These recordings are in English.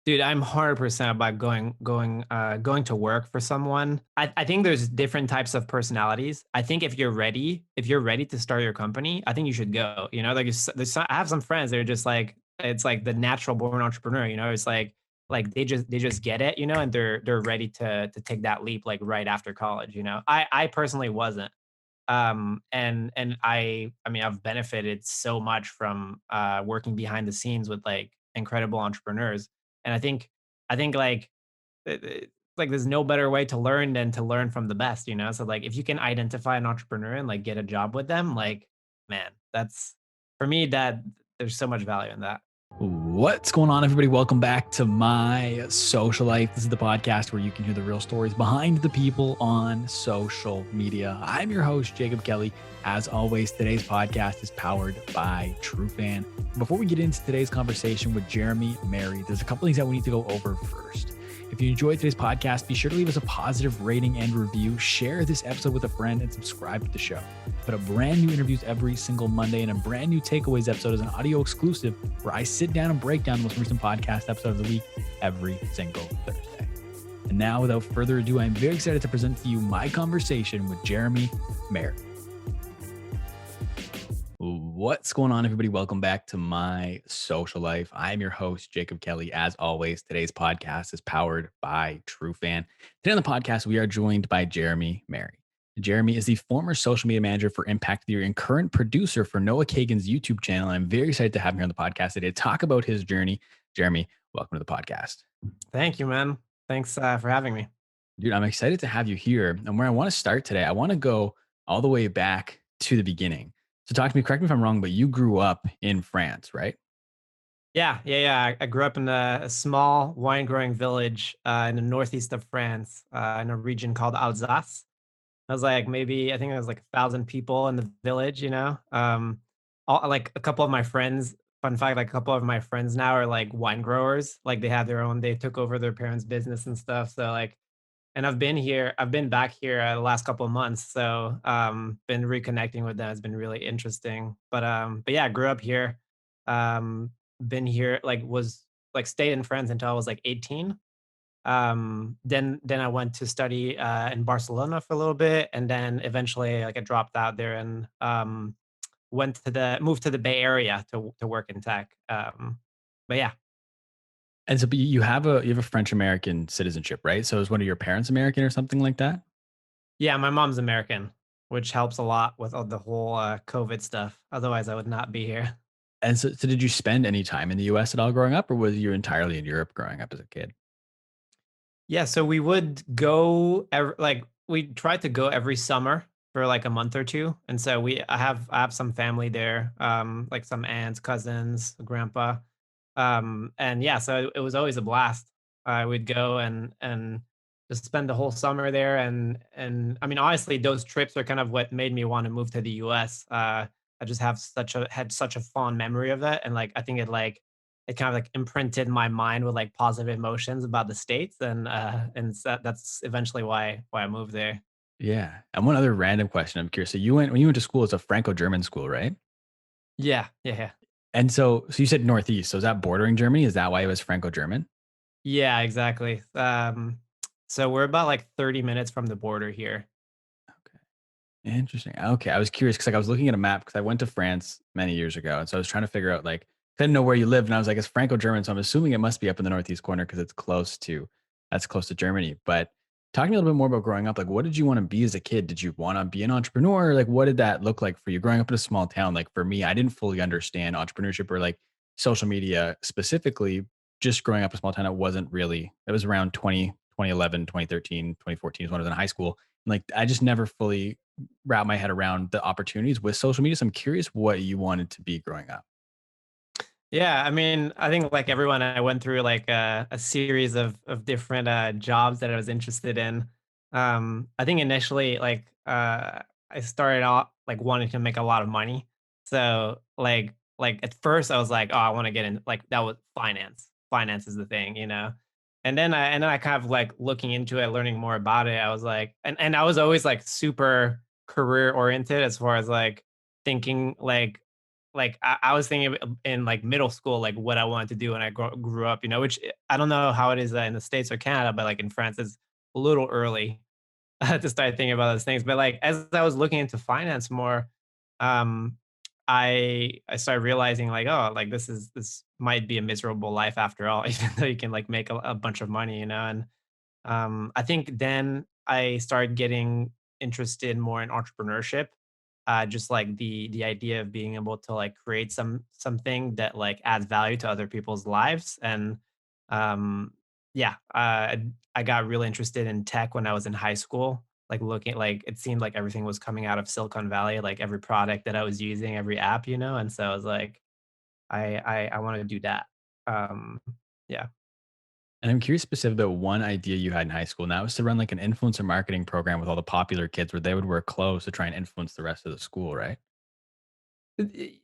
Dude, I'm 100% about going to work for someone. I think there's different types of personalities. I think if you're ready to start your company, I think you should go. Like I have some friends that are just like it's like the natural born entrepreneur. It's like they just get it. And they're ready to take that leap like right after college. I personally wasn't. And I mean I've benefited so much from working behind the scenes with like incredible entrepreneurs. And I think like there's no better way to learn than to learn from the best. So like if you can identify an entrepreneur and like get a job with them, like man, that's for me that there's so much value in that. What's going on, everybody? Welcome back to My Social Life. This is the podcast where you can hear the real stories behind the people on social media. I'm your host, Jacob Kelly. As always, today's podcast is powered by TRUFAN. Before we get into today's conversation with Jeremy Mary, there's a couple things that we need to go over first. If you enjoyed today's podcast, be sure to leave us a positive rating and review, share this episode with a friend, and subscribe to the show. Put up brand new interviews every single Monday, and a brand new Takeaways episode is an audio exclusive where I sit down and break down the most recent podcast episode of the week every single Thursday. And now, without further ado, I'm very excited to present to you my conversation with Jeremy Mary. What's going on, everybody? Welcome back to My Social Life. I'm your host, Jacob Kelly. As always, today's podcast is powered by TRUFAN. Today on the podcast, we are joined by Jeremy Mary. Jeremy is the former social media manager for Impact Theory and current producer for Noah Kagan's YouTube channel. And I'm very excited to have him here on the podcast today to talk about his journey. Jeremy, welcome to the podcast. Thank you, man. Thanks for having me. Dude, I'm excited to have you here. And where I want to start today, I want to go all the way back to the beginning. So talk to me, correct me if I'm wrong, but you grew up in France, right? Yeah. I grew up in a small wine growing village in the northeast of France, in a region called Alsace. I was like maybe I think it was like 1,000 people in the village. Like a couple of my friends. Fun fact: like a couple of my friends now are like wine growers. Like they have their own. They took over their parents' business and stuff. So like, and I've been here. I've been back here the last couple of months. So been reconnecting with them. It's been really interesting. But yeah, I grew up here. Um, been here. Like was like stayed in France until I was like 18. Then I went to study in Barcelona for a little bit, and then eventually like I dropped out there and moved to the Bay Area to work in tech. But yeah, And so but you have a French American citizenship, right? So is one of your parents American or something like that? yeah, my mom's American, which helps a lot with all the whole COVID stuff. Otherwise, I would not be here. And so did you spend any time in the US at all growing up, or was you entirely in Europe growing up as a kid? Yeah, so we would go like we tried to go every summer for like a month or two. And so I have some family there, like some aunts, cousins, grandpa. And yeah, so it was always a blast. I would go and just spend the whole summer there. And I mean, honestly, those trips are kind of what made me want to move to the US. I just had such a fond memory of it. And like I think it kind of like imprinted my mind with like positive emotions about the States. And that's eventually why I moved there. Yeah. And one other random question I'm curious. So when you went to school, it's a Franco-German school, right? Yeah. And so you said Northeast. So is that bordering Germany? Is that why it was Franco-German? Yeah, exactly. So we're about like 30 minutes from the border here. Okay. Interesting. Okay. I was curious because like I was looking at a map because I went to France many years ago. And so I was trying to figure out like I didn't know where you lived. And I was like, it's Franco-German. So I'm assuming it must be up in the northeast corner because that's close to Germany. But talk to me a little bit more about growing up. Like, what did you want to be as a kid? Did you want to be an entrepreneur? Like, what did that look like for you growing up in a small town? Like for me, I didn't fully understand entrepreneurship or like social media specifically. Just growing up in a small town, it was around 2011, 2013, 2014 is when I was in high school. And like, I just never fully wrap my head around the opportunities with social media. So I'm curious what you wanted to be growing up. Yeah, I mean, I think like everyone, I went through like a series of different jobs that I was interested in. I think initially, like I started out like wanting to make a lot of money. So like at first, I was like, oh, I want to get in like that was finance. Finance is the thing. And then I kind of like looking into it, learning more about it. I was like, and I was always like super career oriented as far as like thinking like I was thinking in like middle school, like what I wanted to do when I grew up, which I don't know how it is in the States or Canada, but like in France, it's a little early to start thinking about those things. But like as I was looking into finance more, um, I started realizing like, oh, like this might be a miserable life after all, even though you can like make a bunch of money, and I think then I started getting interested more in entrepreneurship, just like the idea of being able to like create something that like adds value to other people's lives. And um, yeah, I got really interested in tech when I was in high school. Like looking, like it seemed like everything was coming out of Silicon Valley, like every product that I was using, every app, and so I was like, I want to do that. Um, yeah. And I'm curious specific about one idea you had in high school. And that was to run like an influencer marketing program with all the popular kids where they would wear clothes to try and influence the rest of the school, right?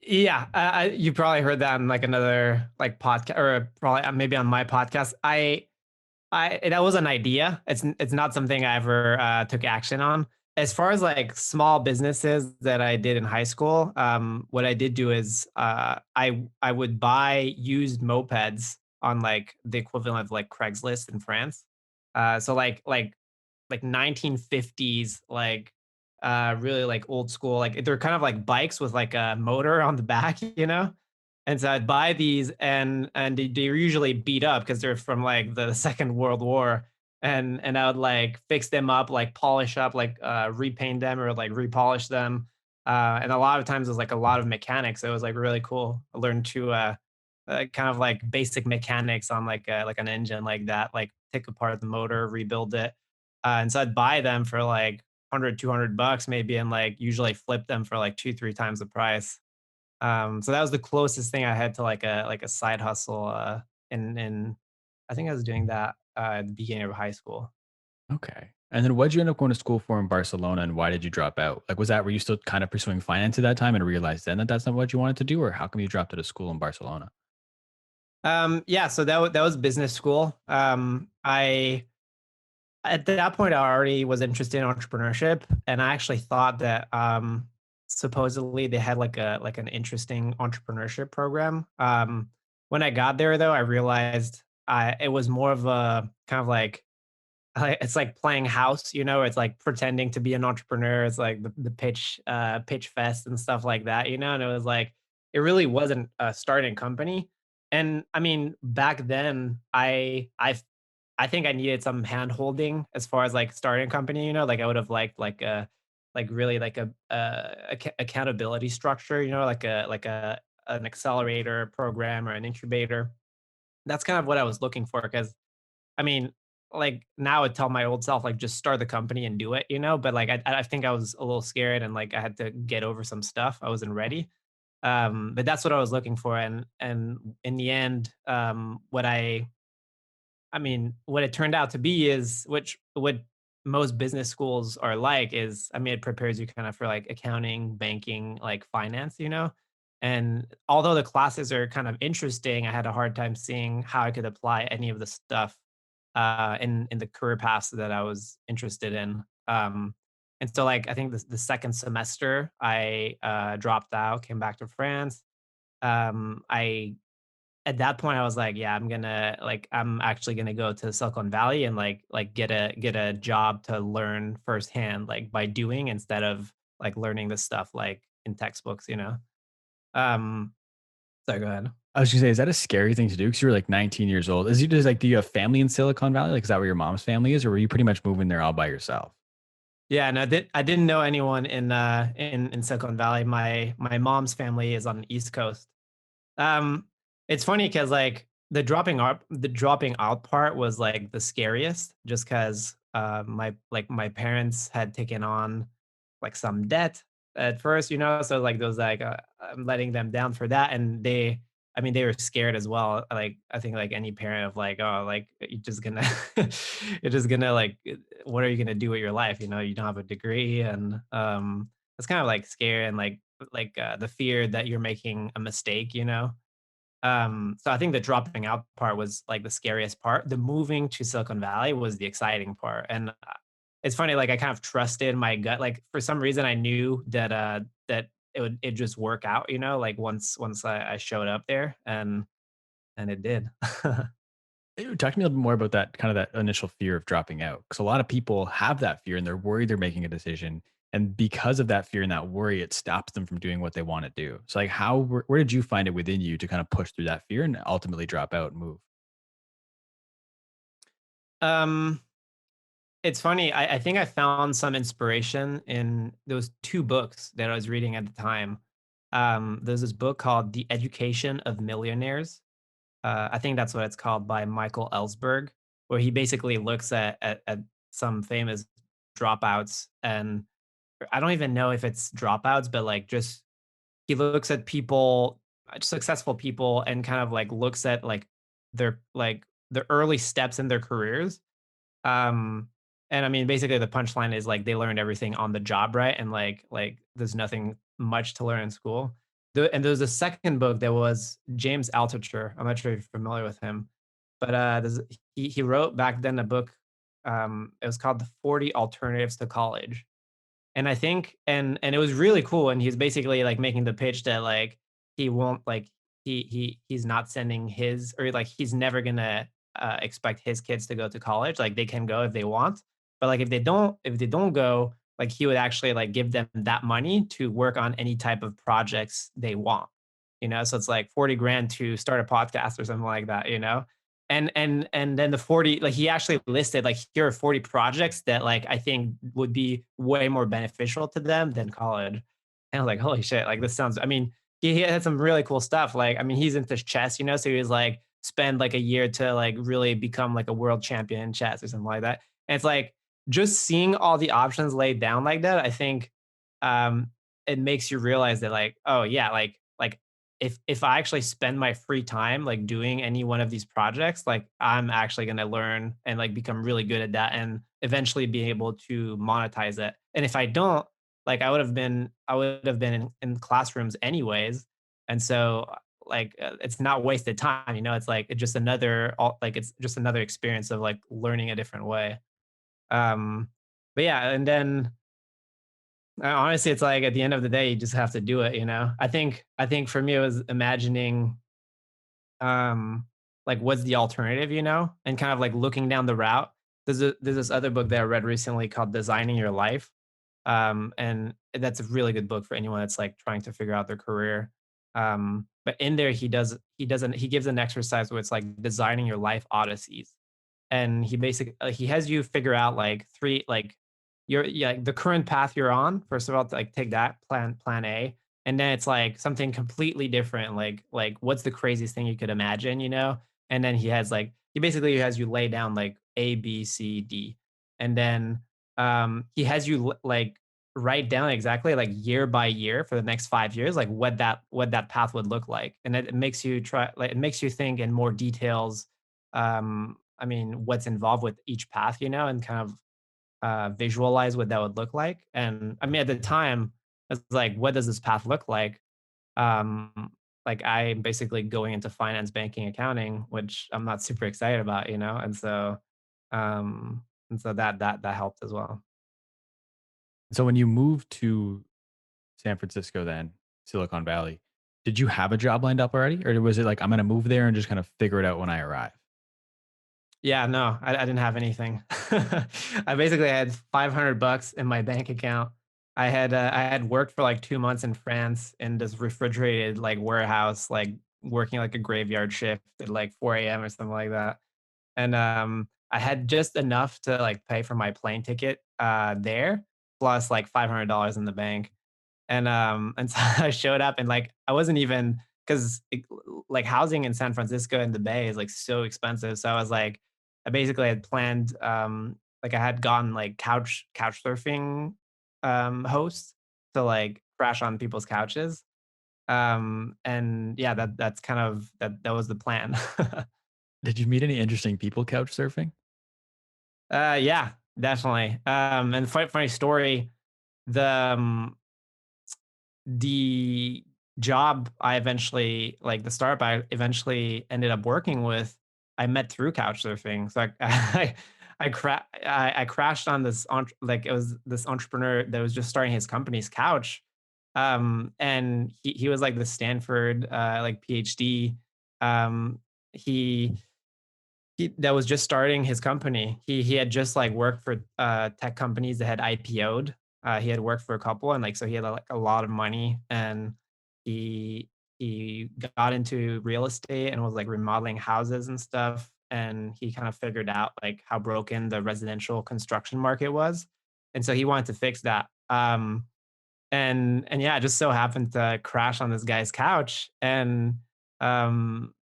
Yeah, you probably heard that on like another like podcast, or probably maybe on my podcast. I that was an idea. It's not something I ever took action on. As far as like small businesses that I did in high school, what I did do is I would buy used mopeds on like the equivalent of like Craigslist in France. So like 1950s, like really like old school, like they're kind of like bikes with like a motor on the back, and so I'd buy these, and they're usually beat up because they're from like the Second World War, and I would like fix them up, like polish up, like repaint them or like repolish them, and a lot of times it was like a lot of mechanics. It was like really cool. I learned to kind of like basic mechanics on like an engine like that, like take apart the motor, rebuild it, and so I'd buy them for like 100, $200 maybe, and like usually flip them for like 2, 3 times the price. So that was the closest thing I had to like a side hustle. In I think I was doing that at the beginning of high school. Okay. And then what'd you end up going to school for in Barcelona and why did you drop out? Like, was that, were you still kind of pursuing finance at that time and realized then that that's not what you wanted to do? Or how come you dropped out of school in Barcelona? Yeah, so that was business school. I At that point, I already was interested in entrepreneurship, and I actually thought that supposedly they had like an interesting entrepreneurship program. When I got there, though, I realized it was more of a kind of like it's like playing house, it's like pretending to be an entrepreneur. It's like the pitch fest and stuff like that, and it was like it really wasn't a starting company. And I mean, back then, I think I needed some hand holding as far as like starting a company, like I would have liked like a like really like accountability structure, like a an accelerator program or an incubator. That's kind of what I was looking for, because I mean, like now I'd tell my old self like just start the company and do it, but like I think I was a little scared, and like I had to get over some stuff. I wasn't ready. But that's what I was looking for, and in the end, I mean, what it turned out to be is what most business schools are like is, I mean, it prepares you kind of for like accounting, banking, like finance, And although the classes are kind of interesting, I had a hard time seeing how I could apply any of the stuff in the career paths that I was interested in. And so like I think the second semester I dropped out, came back to France. I At that point, I was like, "Yeah, I'm actually gonna go to Silicon Valley and like get a job to learn firsthand, like by doing instead of like learning this stuff like in textbooks." Um, so go ahead. I was gonna say, is that a scary thing to do? Because you were like 19 years old. Is you just like, do you have family in Silicon Valley? Like, is that where your mom's family is, or were you pretty much moving there all by yourself? Yeah, no, I didn't know anyone in Silicon Valley. My mom's family is on the East Coast. Um, it's funny because like the dropping out part was like the scariest, just because my parents had taken on like some debt at first, so like there was like I'm letting them down for that, and I mean they were scared as well. Like I think like any parent of like, oh, like you're just gonna you're just gonna like what are you gonna do with your life? You don't have a degree, and it's kind of like scary, and like the fear that you're making a mistake. So I think the dropping out part was like the scariest part. The moving to Silicon Valley was the exciting part. And it's funny, like I kind of trusted my gut. Like for some reason I knew that it just work out, like once I showed up there, and it did. Talk to me a little bit more about that kind of that initial fear of dropping out, because a lot of people have that fear and they're worried they're making a decision, and because of that fear and that worry, it stops them from doing what they want to do. So, like, where did you find it within you to kind of push through that fear and ultimately drop out and move? um it's funny. I think I found some inspiration in those two books that I was reading at the time. There's this book called The Education of Millionaires. I think that's what it's called, by Michael Ellsberg, where he basically looks at some famous dropouts, and I don't even know if it's dropouts, but like just he looks at people, successful people, and kind of like looks at like the early steps in their careers. um, and I mean, basically the punchline is like they learned everything on the job, right? And like there's nothing much to learn in school. And there was a second book that was James Altucher. I'm not sure if you're familiar with him, but he wrote back then a book. It was called The 40 Alternatives to College. And I think and it was really cool, and he's basically, like, making the pitch that, like, he won't, like he's not sending his, or, like, he's never gonna, expect his kids to go to college. Like, they can go if they want, but, like, if they don't go, like, he would actually, like, give them that money to work on any type of projects they want, So it's, like, 40 grand to start a podcast or something like that, you know? And then the 40, like, he actually listed, like, here are 40 projects that, like, I think would be way more beneficial to them than college. And I was like, holy shit, like, this sounds, I mean, he had some really cool stuff. Like, I mean, he's into chess, so he was like spend like a year to like really become like a world champion in chess or something like that. And it's like just seeing all the options laid down like that, I think um it makes you realize that, like, oh yeah, like if I actually spend my free time like doing any one of these projects, like, I'm actually going to learn and like become really good at that, and eventually be able to monetize it. And if I don't, like, I would have been in classrooms anyways. And so, like, it's not wasted time, it's like it's just it's just another experience of like learning a different way. Um but yeah, and then honestly, it's like at the end of the day, you just have to do it. I think for me it was imagining, um like, what's the alternative, and kind of like looking down the route. There's this other book that I read recently called Designing Your Life. And that's a really good book for anyone that's like trying to figure out their career. But in there, he gives an exercise where it's like designing your life odysseys. And he has you figure out like three, like, your, yeah, the current path you're on. First of all, to like take that plan A, and then it's like something completely different, like what's the craziest thing you could imagine, And then he basically has you lay down like A, B, C, D. And then he has you like write down exactly, like, year by year for the next 5 years, like what that path would look like. And it makes you try, like, it makes you think in more details. I mean, what's involved with each path, and kind of visualize what that would look like. And I mean, at the time, it's like, what does this path look like? Like, I'm basically going into finance, banking, accounting, which I'm not super excited about, and so that helped as well. So, when you moved to San Francisco, then Silicon Valley, did you have a job lined up already, or was it like, I'm going to move there and just kind of figure it out when I arrive? Yeah, no, I didn't have anything. I basically had $500 in my bank account. I had worked for like 2 months in France in this refrigerated like warehouse, like working like a graveyard shift at like 4 a.m. or something like that. And I had just enough to like pay for my plane ticket there, plus like $500 in the bank. And so I showed up, and like I wasn't even, because like housing in San Francisco and the Bay is like so expensive. So I was like, I basically had planned, like, I had gotten like couch surfing hosts to like crash on people's couches. And yeah, that's kind of that was the plan. Did you meet any interesting people couch surfing? Yeah, definitely. And funny story, the the job I eventually, like, the startup I eventually ended up working with, I met through couch surfing. So I crashed on this like, it was this entrepreneur that was just starting his company's couch. And he was like the Stanford like PhD. Um, he he that was just starting his company. He had just like worked for tech companies that had IPO'd. He had worked for a couple, and like so he had like a lot of money, and he he got into real estate and was like remodeling houses and stuff. And he kind of figured out like how broken the residential construction market was, and so he wanted to fix that. And yeah, it just so happened to crash on this guy's couch, um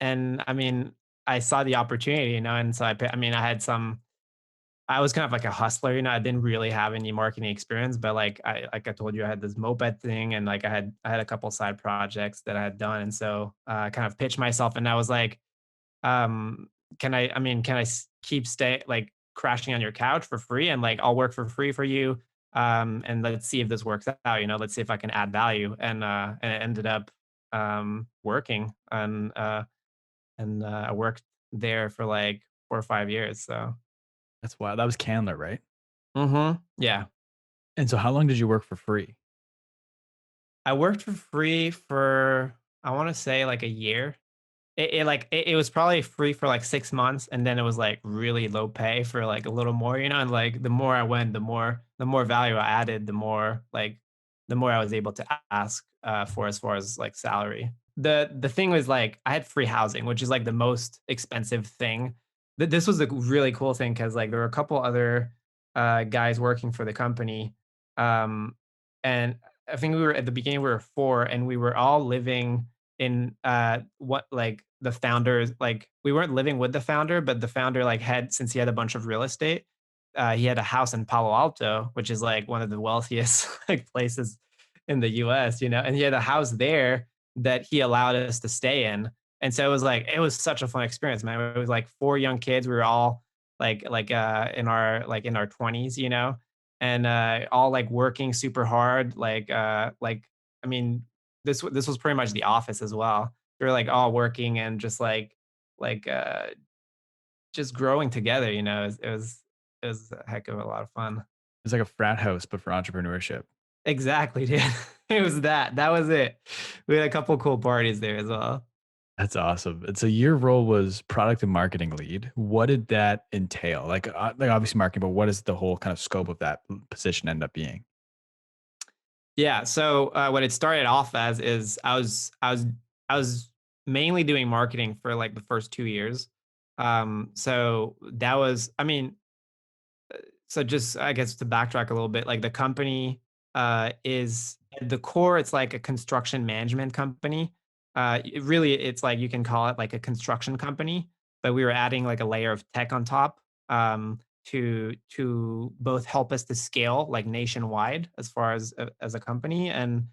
and I mean, I saw the opportunity, and so I mean, I was kind of like a hustler, I didn't really have any marketing experience, but like I told you, I had this moped thing, and like I had a couple side projects that I had done, and so I kind of pitched myself, and I was like, um, can I keep stay like crashing on your couch for free, and like I'll work for free for you, and let's see if this works out, let's see if I can add value, and it ended up working, and I worked there for like 4 or 5 years. So, That's wild. That was Kanler, right? yeah, And so how long did you work for free? I worked for free for, I want to say, like a year. It was probably free for like 6 months, and then it was like really low pay for like a little more, and like the more I went, the more value I added, the more I was able to ask for as far as like salary. The thing was like I had free housing, which is like the most expensive thing. This was a really cool thing because like there were a couple other guys working for the company, um, and I think we were at the beginning we were four, and we were all living in what like the founders, like we weren't living with the founder, but the founder like had, since he had a bunch of real estate, he had a house in Palo Alto, which is like one of the wealthiest like places in the US, and he had a house there that he allowed us to stay in. And so it was such a fun experience, man. It was like four young kids. We were all in our 20s, and all like working super hard. I mean, this was pretty much the office as well. We were like all working and just like just growing together, it was a heck of a lot of fun. It's like a frat house, but for entrepreneurship. Exactly, dude. It was that. That was it. We had a couple cool parties there as well. That's awesome. And so your role was product and marketing lead. What did that entail? Like obviously marketing, but what is the whole kind of scope of that position end up being? Yeah. So what it started off as is I was mainly doing marketing for like the first 2 years. So that was, I mean, so just I guess to backtrack a little bit, like the company is at the core, it's like a construction management company. It's like you can call it like a construction company, but we were adding like a layer of tech on top, to both help us to scale like nationwide as far as a company, and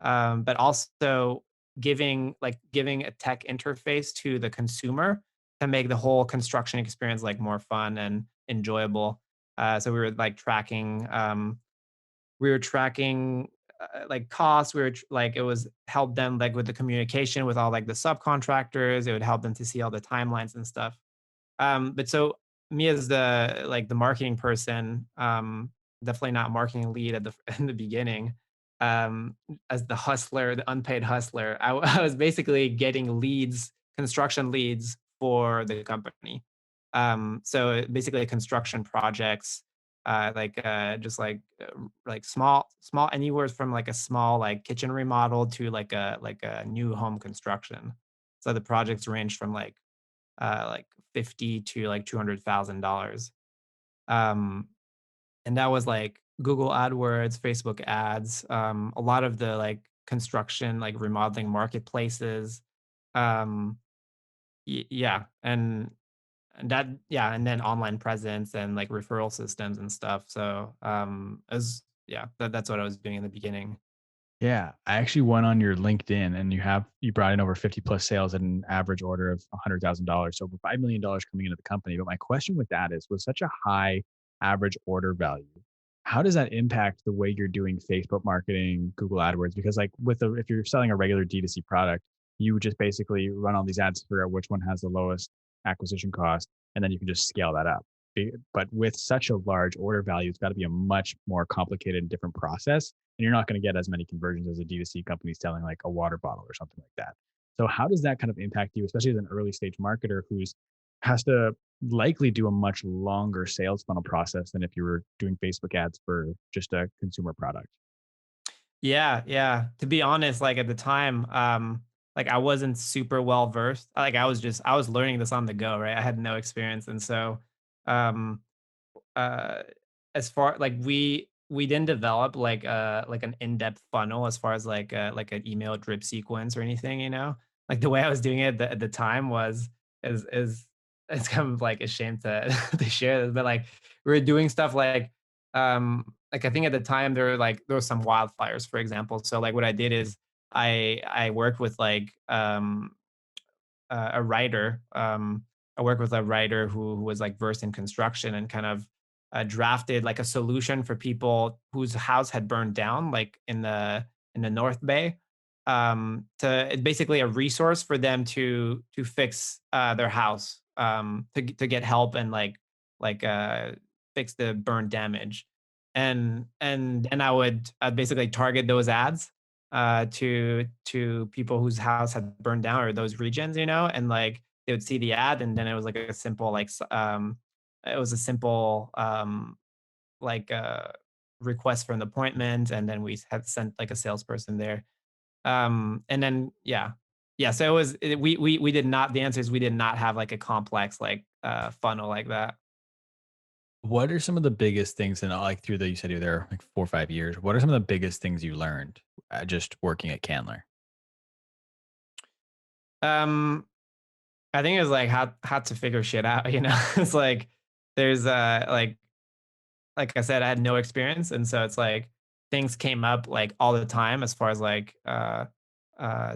but also giving a tech interface to the consumer to make the whole construction experience like more fun and enjoyable. So we were tracking like costs. Like it was help them like with the communication with all like the subcontractors. It would help them to see all the timelines and stuff. But so me as the marketing person, definitely not marketing lead at the in the beginning. As the hustler, the unpaid hustler, I was basically getting leads, construction leads for the company. So basically construction projects, like small, anywhere from like a small like kitchen remodel to like a new home construction. So the projects range from like 50 to like $200,000. Um, and that was like Google AdWords, Facebook ads, a lot of the like construction, like remodeling marketplaces. Um, yeah. And then online presence and like referral systems and stuff. So, as yeah, that's what I was doing in the beginning. Yeah, I actually went on your LinkedIn and you brought in over 50 plus sales at an average order of $100,000, so over $5 million coming into the company. But my question with that is, with such a high average order value, how does that impact the way you're doing Facebook marketing, Google AdWords? Because like if you're selling a regular D2C product, you just basically run all these ads to figure out which one has the lowest acquisition cost, and then you can just scale that up. But with such a large order value, it's got to be a much more complicated and different process. and you're not going to get as many conversions as a D2C company selling like a water bottle or something like that. So how does that kind of impact you, especially as an early stage marketer who's has to likely do a much longer sales funnel process than if you were doing Facebook ads for just a consumer product? Yeah, yeah. To be honest, like at the time, like I wasn't super well versed. Like I was learning this on the go, right? I had no experience. And so um uh as far like we didn't develop like an in-depth funnel as far as like an email drip sequence or anything, you know? Like the way I was doing it at the time was is it's kind of like a shame to to share this, but like we were doing stuff like I think at the time there were some wildfires, for example. So like what I did is I worked with a writer. I worked with a writer who was like versed in construction and kind of drafted like a solution for people whose house had burned down, like in the North Bay. To it's basically a resource for them to fix their house, to get help and like fix the burn damage. And then I'd basically target those ads to people whose house had burned down or those regions, you know, and like they would see the ad, and then it was like a simple it was a simple like request for an appointment, and then we had sent like a salesperson there. And then yeah, so we did not. The answer is we did not have like a complex funnel like that. What are some of the biggest things and like through the you said you're there like 4 or 5 years. What are some of the biggest things you learned just working at Candler? Um, I think it's like how to figure shit out. You know, it's like there's like I said, I had no experience, and so it's like things came up like all the time as far as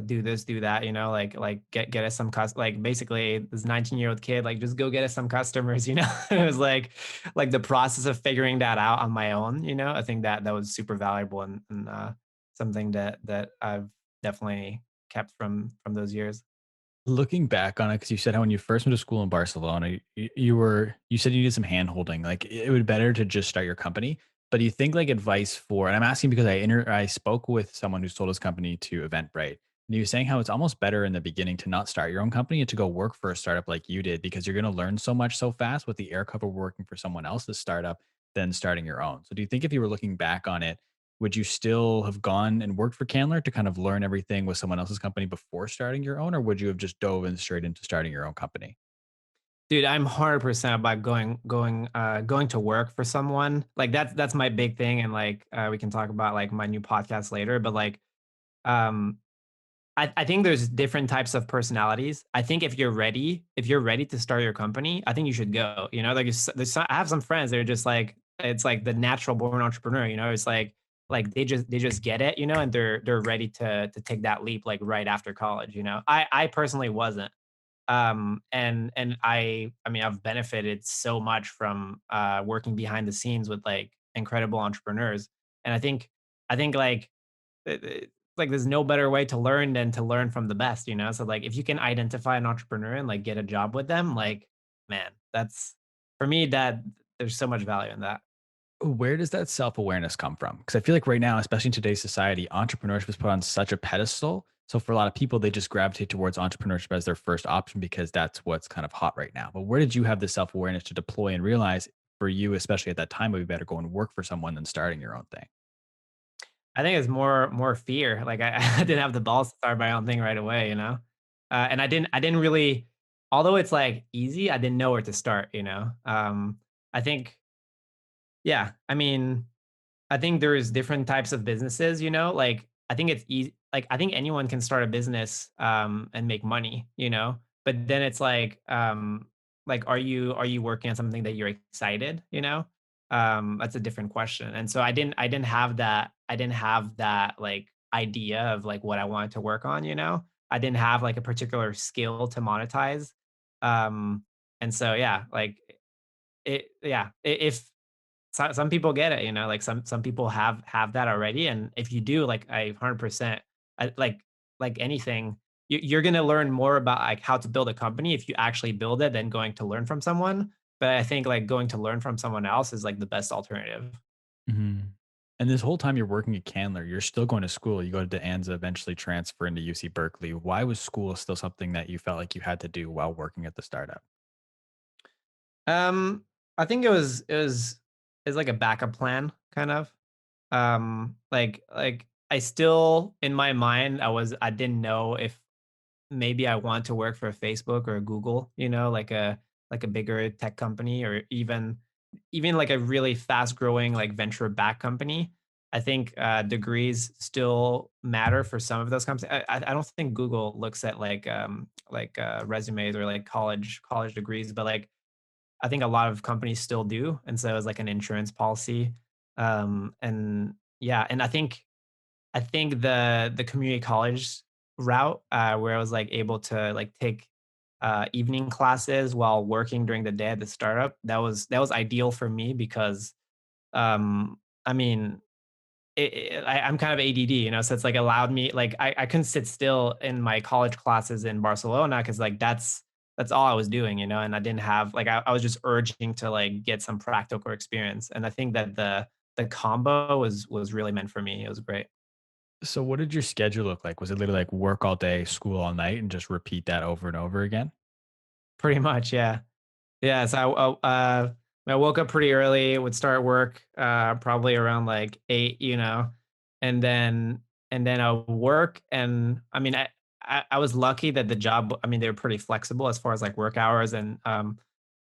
do this, do that, you know, like get us some like basically this 19-year-old kid, like just go get us some customers, you know. It was like the process of figuring that out on my own, you know. I think that that was super valuable and something that I've definitely kept from those years. Looking back on it, because you said how when you first went to school in Barcelona, you said you needed some hand holding. Like it would be better to just start your company. But do you think like advice for, and I'm asking because I spoke with someone who sold his company to Eventbrite, and he was saying how it's almost better in the beginning to not start your own company and to go work for a startup like you did because you're going to learn so much so fast with the air cover working for someone else's startup than starting your own. So do you think if you were looking back on it, would you still have gone and worked for Candler to kind of learn everything with someone else's company before starting your own, or would you have just dove in straight into starting your own company? Dude, I'm 100% about going to work for someone. Like that's my big thing, and we can talk about like my new podcast later, but um I think there's different types of personalities. I think if you're ready to start your company, I think you should go. You know, like I have some friends that are just like it's like the natural born entrepreneur. You know, it's like they just get it. You know, and they're ready to take that leap like right after college. You know, I personally wasn't. And I mean I've benefited so much from working behind the scenes with like incredible entrepreneurs, and I think like there's no better way to learn than to learn from the best, you know? So like if you can identify an entrepreneur and like get a job with them, like man, that's for me that there's so much value in that. Where does that self awareness come from? Because I feel like right now, especially in today's society, entrepreneurship is put on such a pedestal. So for a lot of people, they just gravitate towards entrepreneurship as their first option because that's what's kind of hot right now. But where did you have the self awareness to deploy and realize for you, especially at that time, it would be better go and work for someone than starting your own thing? I think it's more fear. Like I didn't have the balls to start my own thing right away, you know? And I didn't really although it's like easy, I didn't know where to start, you know? I think yeah, I mean I think there's different types of businesses, you know, like I think it's easy. Like I think anyone can start a business and make money, you know, but then it's like are you working on something that you're excited, you know? That's a different question. And so I didn't have that like idea of like what I wanted to work on, you know? I didn't have like a particular skill to monetize. Um and so yeah, like if some people get it, you know, like some people have that already, and if you do, like I 100%, I, like anything, you're gonna learn more about like how to build a company if you actually build it than going to learn from someone. But I think like going to learn from someone else is like the best alternative. Mhm. And this whole time you're working at Candler, you're still going to school. You go to Anza, eventually transfer into UC Berkeley. Why was school still something that you felt like you had to do while working at the startup? Um, I think it's like a backup plan, kind of. Like I still in my mind I didn't know if maybe I want to work for Facebook or Google, like a bigger tech company, or even like a really fast growing like venture back company. I think degrees still matter for some of those companies. I don't think Google looks at like resumes or like college degrees, but like I think a lot of companies still do, and so it's like an insurance policy. And yeah, and I think the community college route, where I was like able to like take evening classes while working during the day at the startup, that was ideal for me because I mean I'm kind of ADD, so it's like allowed me like I couldn't sit still in my college classes in Barcelona because like that's all I was doing, and I didn't have like I was just urging to like get some practical experience, and I think that the combo was really meant for me. It was great. So what did your schedule look like? Was it literally like work all day, school all night, and just repeat that over and over again? Pretty much, yeah. Yeah, so I woke up pretty early, would start work probably around like 8, and then I'll work. And I mean I was lucky that the job, I mean, they were pretty flexible as far as like work hours, and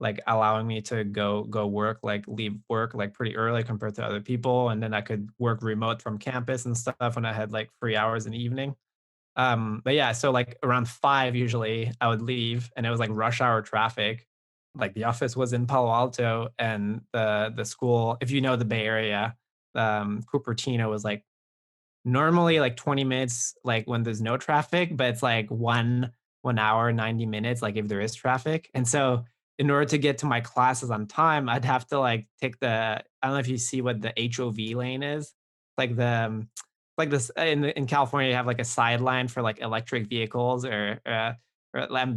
like allowing me to go work, like leave work like pretty early compared to other people, and then I could work remote from campus and stuff when I had like free hours in the evening. But yeah, so like around 5 usually I would leave, and it was like rush hour traffic. Like the office was in Palo Alto, and the school, if you know the Bay Area, Cupertino was like normally like 20 minutes like when there's no traffic, but it's like 1 hour, 90 minutes, like if there is traffic. And so in order to get to my classes on time, I'd have to like take I don't know if you see what the HOV lane is. Like like this in California, you have like a sideline for like electric vehicles, or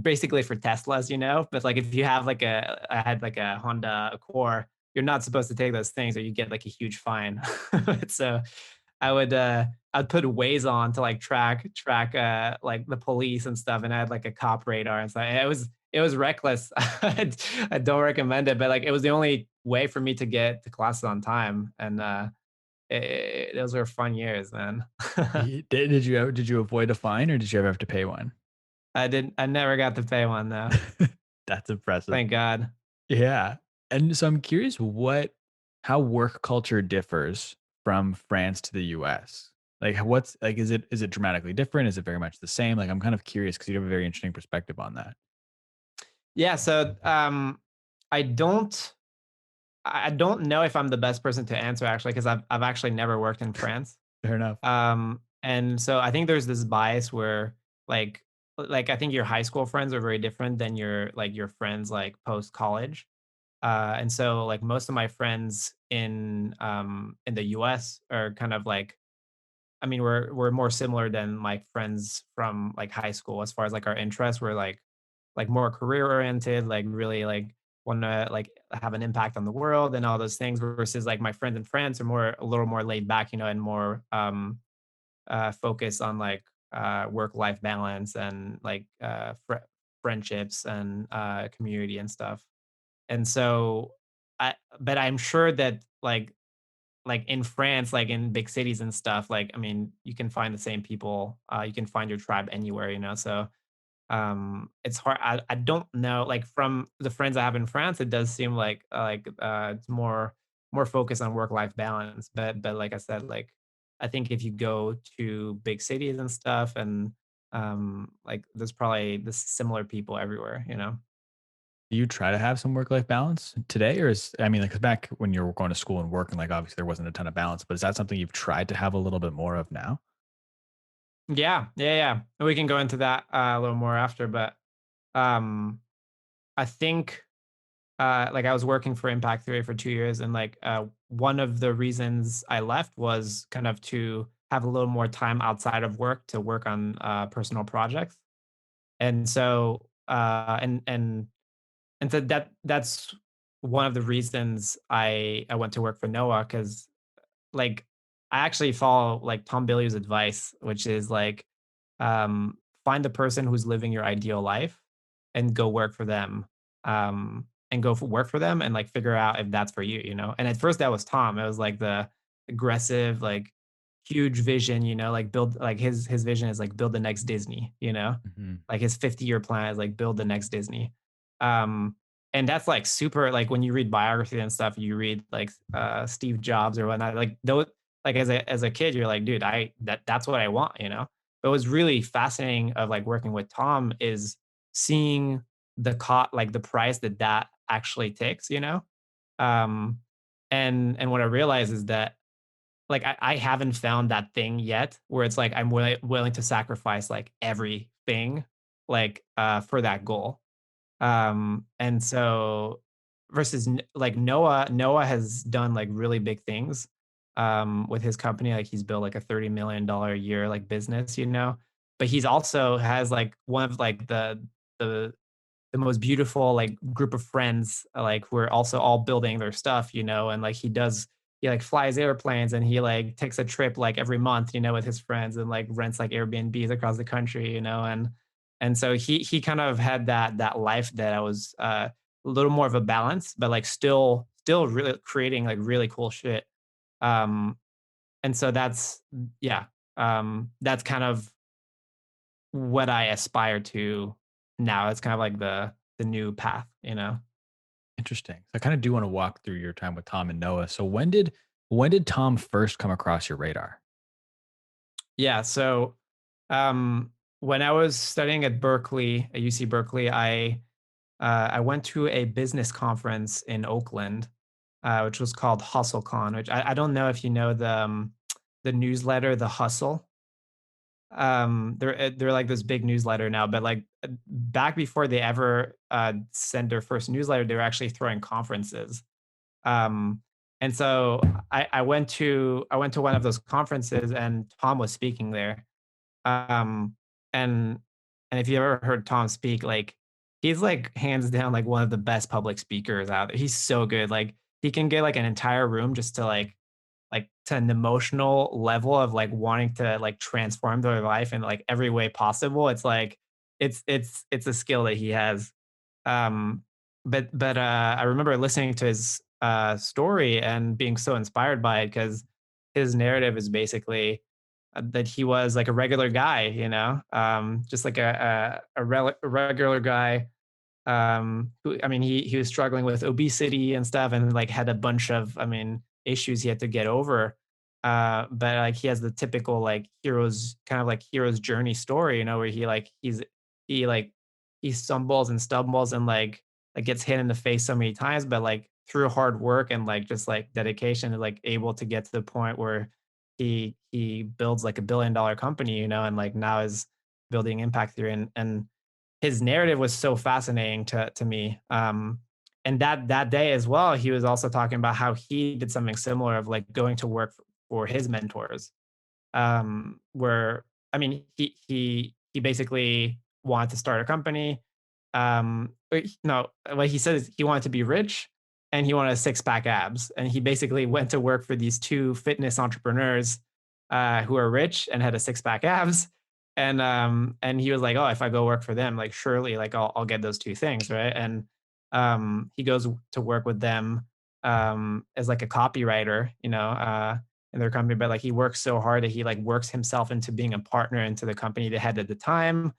basically for Teslas, But like if you have like I had like a Honda Accord, you're not supposed to take those things, or you get like a huge fine. So I would I'd put Waze on to like track like the police and stuff, and I had like a cop radar and stuff. It was reckless. I don't recommend it, but like it was the only way for me to get to classes on time, and those were fun years, man. Did you avoid a fine or did you ever have to pay one? I never got to pay one though. That's impressive. Thank God. Yeah. And so I'm curious how work culture differs from France to the US. Like what's like is it dramatically different? Is it very much the same? Like I'm kind of curious because you have a very interesting perspective on that. Yeah, so I don't I don't know if I'm the best person to answer actually, because I've actually never worked in France. Fair enough. And so I think there's this bias where like like I think your high school friends are very different than your friends like post college. And so like most of my friends in the US are kind of like, I mean, we're more similar than my friends from like high school as far as like our interests. We're like more career oriented, like really like want to like have an impact on the world and all those things, versus like my friends in France are more a little more laid back, and more focus on like work life balance and like friendships and community and stuff. And so but I'm sure that like in France, like in big cities and stuff, like I mean, you can find the same people. You can find your tribe anywhere, So it's hard. I don't know. Like from the friends I have in France, it does seem like it's more focused on work life balance. But like I said, like I think if you go to big cities and stuff, and like there's probably the similar people everywhere. Do you try to have some work life balance today? Or I mean, like 'cause back when you were going to school and working, like obviously there wasn't a ton of balance, but is that something you've tried to have a little bit more of now? Yeah, yeah, yeah. We can go into that a little more after, but um, I think like I was working for Impact Theory for 2 years, and like one of the reasons I left was kind of to have a little more time outside of work to work on personal projects. And so and so that's one of the reasons I went to work for Noah, because like I actually follow like Tom Bilyeu's advice, which is like, find the person who's living your ideal life and go work for them. And go for work for them and like figure out if that's for you, you know? And at first that was Tom. It was like the aggressive, like huge vision, you know, like build like his vision is like build the next Disney, you know? Mhm. Like his 50-year plan is like build the next Disney. Um, and that's like super like when you read biography and stuff, you read like Steve Jobs or whatnot, like those like as a kid, you're like, dude, that's what I want, you know? But what was really fascinating of like working with Tom is seeing like the price that that actually takes, you know? Um, and what I realized is that like I haven't found that thing yet where it's like I'm willing to sacrifice like everything like for that goal. And so versus like Noah has done like really big things with his company. Like he's built like a $30 million a year like business, you know. But he's also has like one of like the the most beautiful like group of friends like who are also all building their stuff, you know, and like he like flies airplanes and he like takes a trip like every month, you know, with his friends and like rents like Airbnbs across the country, you know, and so he kind of had that life that I was a little more of a balance, but like still really creating like really cool shit. Um and so yeah, that's kind of what I aspire to now. It's kind of like the new path, you know? Interesting. So I kind of do want to walk through your time with Tom and Noah. So when did Tom first come across your radar? Yeah, so, when I was studying at Berkeley, at UC Berkeley, I went to a business conference in Oakland, which was called HustleCon, which I don't know if you know the newsletter, The Hustle. They're like this big newsletter now, but like back before they ever sent their first newsletter, they were actually throwing conferences. Um, and so I went to one of those conferences, and Tom was speaking there. Um, and and if you ever heard Tom speak, like he's like hands down like one of the best public speakers out there. He's so good. Like he can get like an entire room just to like to an emotional level of like wanting to like transform their life in like every way possible. It's like it's a skill that he has. Um, but I remember listening to his story and being so inspired by it because his narrative is basically that he was like a regular guy, you know, just like a regular guy who I mean he was struggling with obesity and stuff and like had a bunch of I mean issues he had to get over but like he has the typical like hero's kind of like hero's journey story, you know, where he like he stumbles and stumbles and like gets hit in the face so many times, but like through hard work and like just like dedication and like able to get to the point where he builds like $1 billion company, you know, and like now is building impact theory and his narrative was so fascinating to me. And that day as well, he was also talking about how he did something similar of like going to work for his mentors. Where I mean, he basically wanted to start a company. No, what he says he wanted to be rich and he wanted a six pack abs, and he basically went to work for these two fitness entrepreneurs who are rich and had a six pack abs, and he was like, oh, if I go work for them, like surely like I'll get those two things, right? And he goes to work with them as like a copywriter, you know, in their company, but like he works so hard that he like works himself into being a partner into the company they had at the time.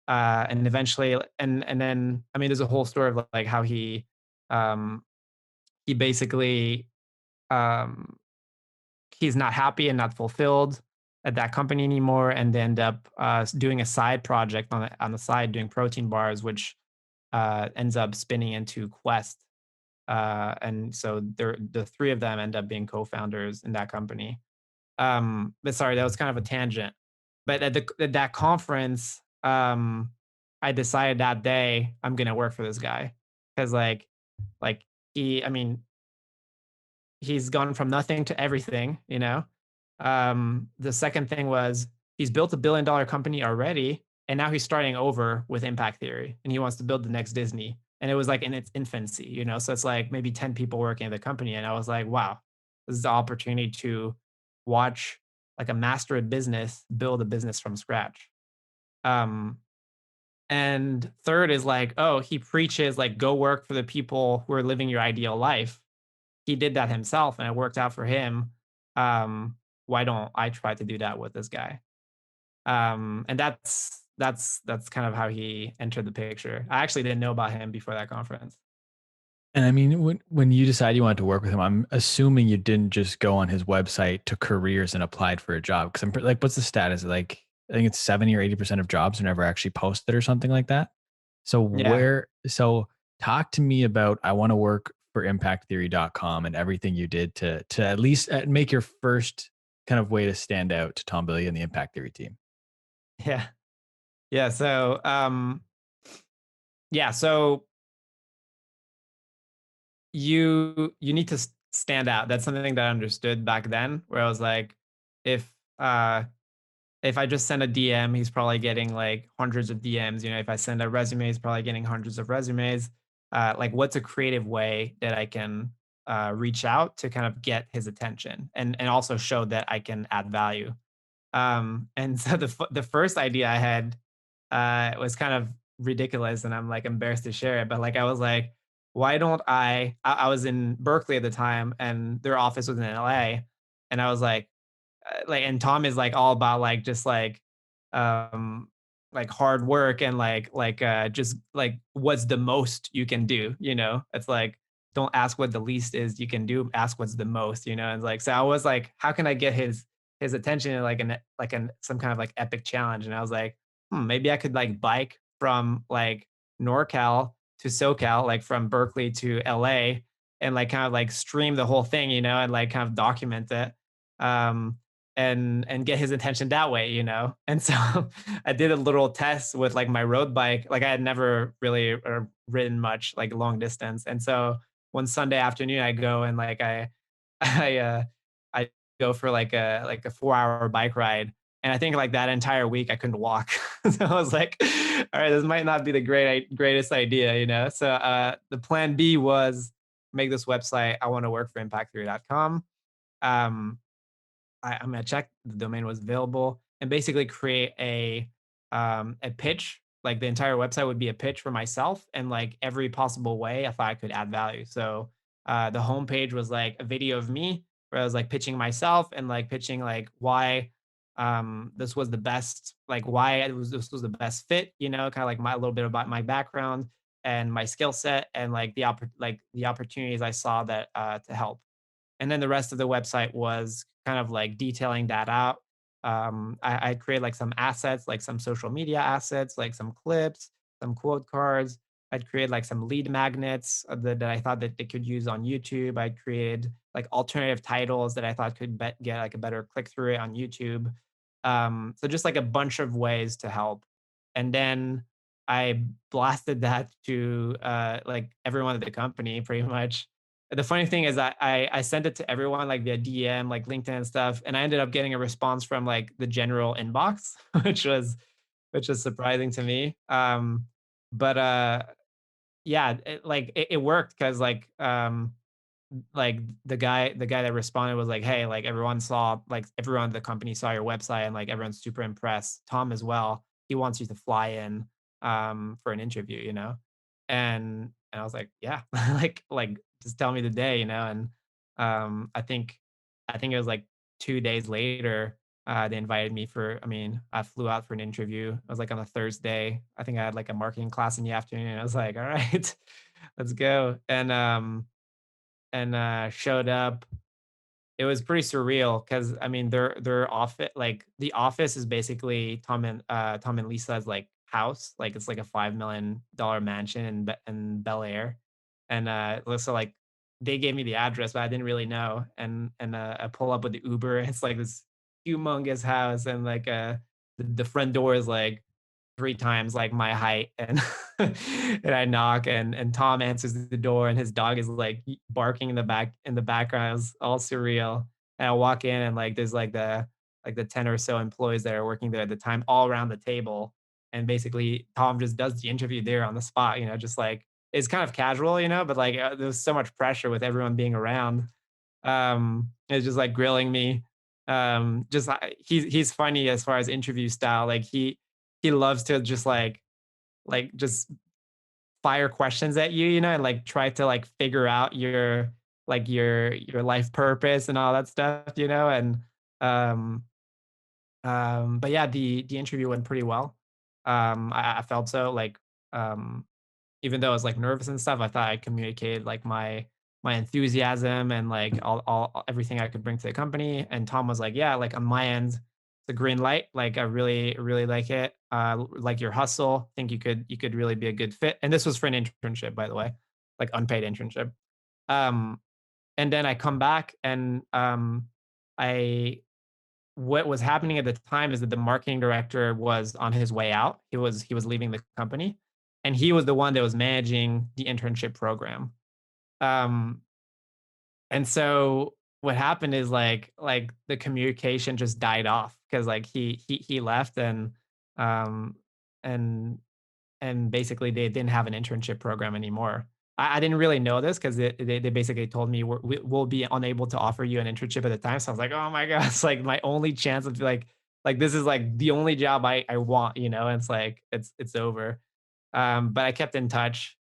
And eventually, and then I mean, there's a whole story of like how um, he basically um, he's not happy and not fulfilled at that company anymore, and they end up doing a side project on the side, doing protein bars, which ends up spinning into Quest. And so the three of them end up being co-founders in that company. But sorry, that was kind of a tangent. But at that conference, I decided that day I'm gonna work for this guy because like I mean, he's gone from nothing to everything, you know. The second thing was he's built $1 billion company already, and now he's starting over with impact theory, and he wants to build the next Disney. And it was like in its infancy, you know. So it's like maybe 10 people working at the company, and I was like, wow, this is the opportunity to watch like a master at business build a business from scratch. Um, and third is like, oh, he preaches like go work for the people who are living your ideal life. He did that himself and it worked out for him. Um, why don't I try to do that with this guy? And that's kind of how he entered the picture. I actually didn't know about him before that conference. And I mean, when you decided you wanted to work with him, I'm assuming you didn't just go on his website to careers and applied for a job. Because like, what's the status? Like, I think it's 70 or 80% of jobs are never actually posted or something like that. So Yeah. talk to me about I want to work for impacttheory.com and everything you did to at least make your first kind of way to stand out to Tom Bilyeu and the Impact Theory team. Yeah. Yeah. So you need to stand out. That's something that I understood back then, where I was like, if uh if I just send a DM, he's probably getting like hundreds of DMs. You know, if I send a resume, he's probably getting hundreds of resumes. Like, what's a creative way that I can reach out to kind of get his attention and also show that I can add value? And so the first idea I had was kind of ridiculous, and I'm like embarrassed to share it. But like I was like, why don't I was in Berkeley at the time, and their office was in LA, and I was like, and Tom is like all about like just um like hard work and just like what's the most you can do, you know? It's like don't ask what the least is you can do, ask what's the most, you know? And like so I was like, how can I get his attention in like an some kind of like epic challenge? And I was like, maybe I could like bike from like NorCal to SoCal, like from Berkeley to LA and like kind of like stream the whole thing, you know, and like kind of document it. Um, and get his attention that way, you know? And so I did a little test with like my road bike. Like I had never really ridden much like long distance. And so one Sunday afternoon I go and like I I go for like a 4-hour bike ride. And I think like that entire week I couldn't walk. So I was like, all right, this might not be the greatest idea, you know? So the plan B was make this website. I want to work for impacttheory.com. Um, I'm gonna check the domain was available and basically create a pitch. Like the entire website would be a pitch for myself and like every possible way I thought I could add value. So the homepage was like a video of me where I was like pitching myself and like pitching like why this was the best, like why this was the best fit, you know, kind of like my a little bit about my background and my skill set and like the opportunities I saw that to help. And then the rest of the website was kind of like detailing that out. I create like some assets, like some social media assets, like some clips, some quote cards. I'd create like some lead magnets that I thought that they could use on YouTube. I created like alternative titles that I thought could get like a better click through rate on YouTube. So just like a bunch of ways to help. And then I blasted that to like everyone at the company pretty much. The funny thing is that I sent it to everyone like via DM, like LinkedIn and stuff, and I ended up getting a response from like the general inbox, which was surprising to me. But yeah, it worked because like the guy that responded was like, hey, like everyone at the company saw your website and like everyone's super impressed. Tom as well. He wants you to fly in for an interview, you know? And I was like, yeah, like just tell me the day, you know? And I think it was like 2 days later, they invited me I flew out for an interview. It was like on a Thursday. I think I had like a marketing class in the afternoon. And I was like, all right, let's go. And showed up. It was pretty surreal because I mean their office, like the office is basically Tom and Lisa's like house. Like it's like a $5 million mansion in Bel Air. And so like they gave me the address, but I didn't really know. And I pull up with the Uber. It's like this humongous house, and like the front door is like 3 times like my height. And and I knock, and Tom answers the door and his dog is like barking in the background. It was all surreal. And I walk in and like there's like the 10 or so employees that are working there at the time all around the table. And basically Tom just does the interview there on the spot, you know, just like it's kind of casual, you know, but like there's so much pressure with everyone being around. It's just like grilling me. Just he's funny as far as interview style. Like he loves to just just fire questions at you, you know, and like try to like figure out your life purpose and all that stuff, you know, and um but yeah, the interview went pretty well. I felt so like um even though I was like nervous and stuff, I thought I communicated like my enthusiasm and like everything I could bring to the company. And Tom was like, "Yeah, like on my end, it's a green light. Like I really like it. Like your hustle. Think you could really be a good fit." And this was for an internship, by the way, like unpaid internship. Um, and then I come back and I what was happening at the time is that the marketing director was on his way out. He was leaving the company, and he was the one that was managing the internship program. Um, and so what happened is like the communication just died off because like he left um and and basically they didn't have an internship program anymore. I didn't really know this because they basically told me we'll be unable to offer you an internship at the time. So I was like, oh my god, it's like my only chance of like this is like the only job I want, you know. And it's like it's over. But I kept in touch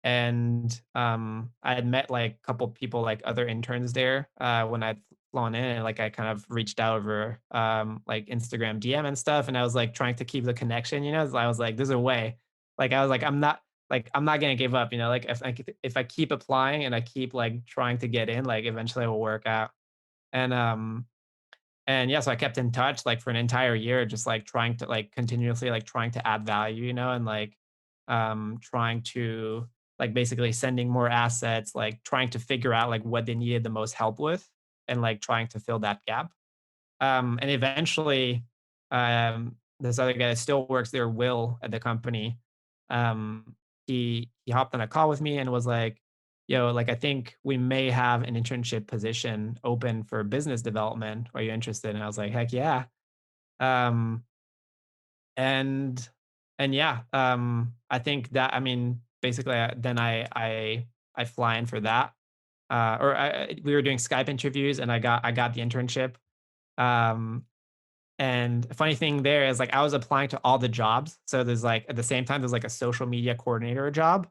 and I had met like a couple people, like other interns there when I'd flown in, and like I kind of reached out over like Instagram DM and stuff, and I was like trying to keep the connection, you know. So I was like, "There's a way." Like I was like I'm not gonna give up, you know. Like if I keep applying and I keep like trying to get in, like eventually it will work out. And and yeah, so I kept in touch like for an entire year, just like trying to like continuously like trying to add value, you know, and like trying to like basically sending more assets, like trying to figure out like what they needed the most help with and like trying to fill that gap. And eventually this other guy that still works there, Will, at the company, um, he hopped on a call with me and was like, yo, like I think we may have an internship position open for business development. Are you interested? And I was like, heck yeah. Um, and and yeah, I think that I mean, basically, then I fly in for that. We were doing Skype interviews, and I got the internship. Um, and funny thing there is like I was applying to all the jobs. So there's like at the same time there's like a social media coordinator job,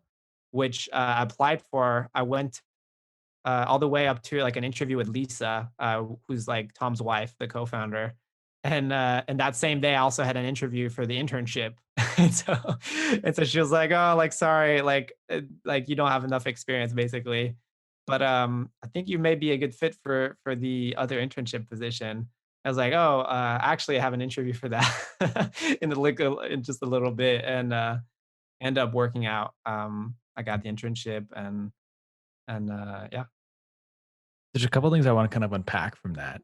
which I applied for. I went all the way up to like an interview with Lisa, who's like Tom's wife, the co-founder. And that same day, I also had an interview for the internship. and so and so she was like, "Oh, like sorry, like you don't have enough experience, basically. But I think you may be a good fit for the other internship position." I was like, "Oh, actually, I have an interview for that in just a little bit," and end up working out. I got the internship and yeah. There's a couple things I want to kind of unpack from that.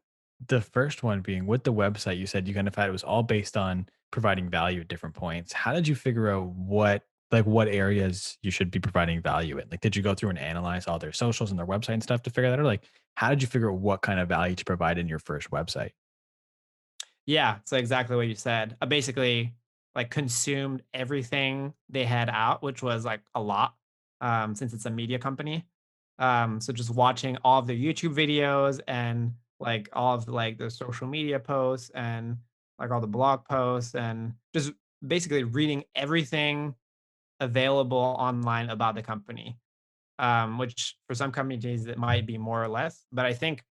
The first one being with the website, you said you kind of had it was all based on providing value at different points. How did you figure out what areas you should be providing value in? Like, did you go through and analyze all their socials and their website and stuff to figure that out? Or like, how did you figure out what kind of value to provide in your first website? Yeah, so exactly what you said. I basically like consumed everything they had out, which was like a lot, since it's a media company. So just watching all of their YouTube videos and like all of like the social media posts and like all the blog posts and just basically reading everything available online about the company. Which for some companies it might be more or less, but I think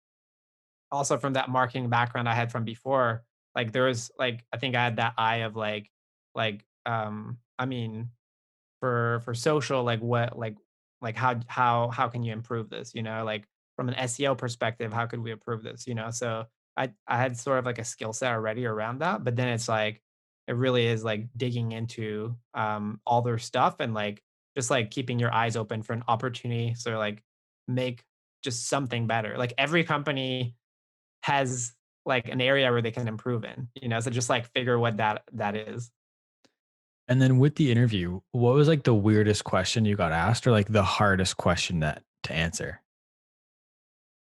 also from that marketing background I had from before, like there was like I think I had that eye of I mean for social, like what like how can you improve this, you know, like from an SEO perspective, how could we improve this, you know? So I had sort of like a skill set already around that, but then it's like it really is like digging into all their stuff and like just like keeping your eyes open for an opportunity. So like make just something better. Like every company has like an area where they can improve in, you know, so just like figure what that is. And then with the interview, what was like the weirdest question you got asked or like the hardest question that to answer?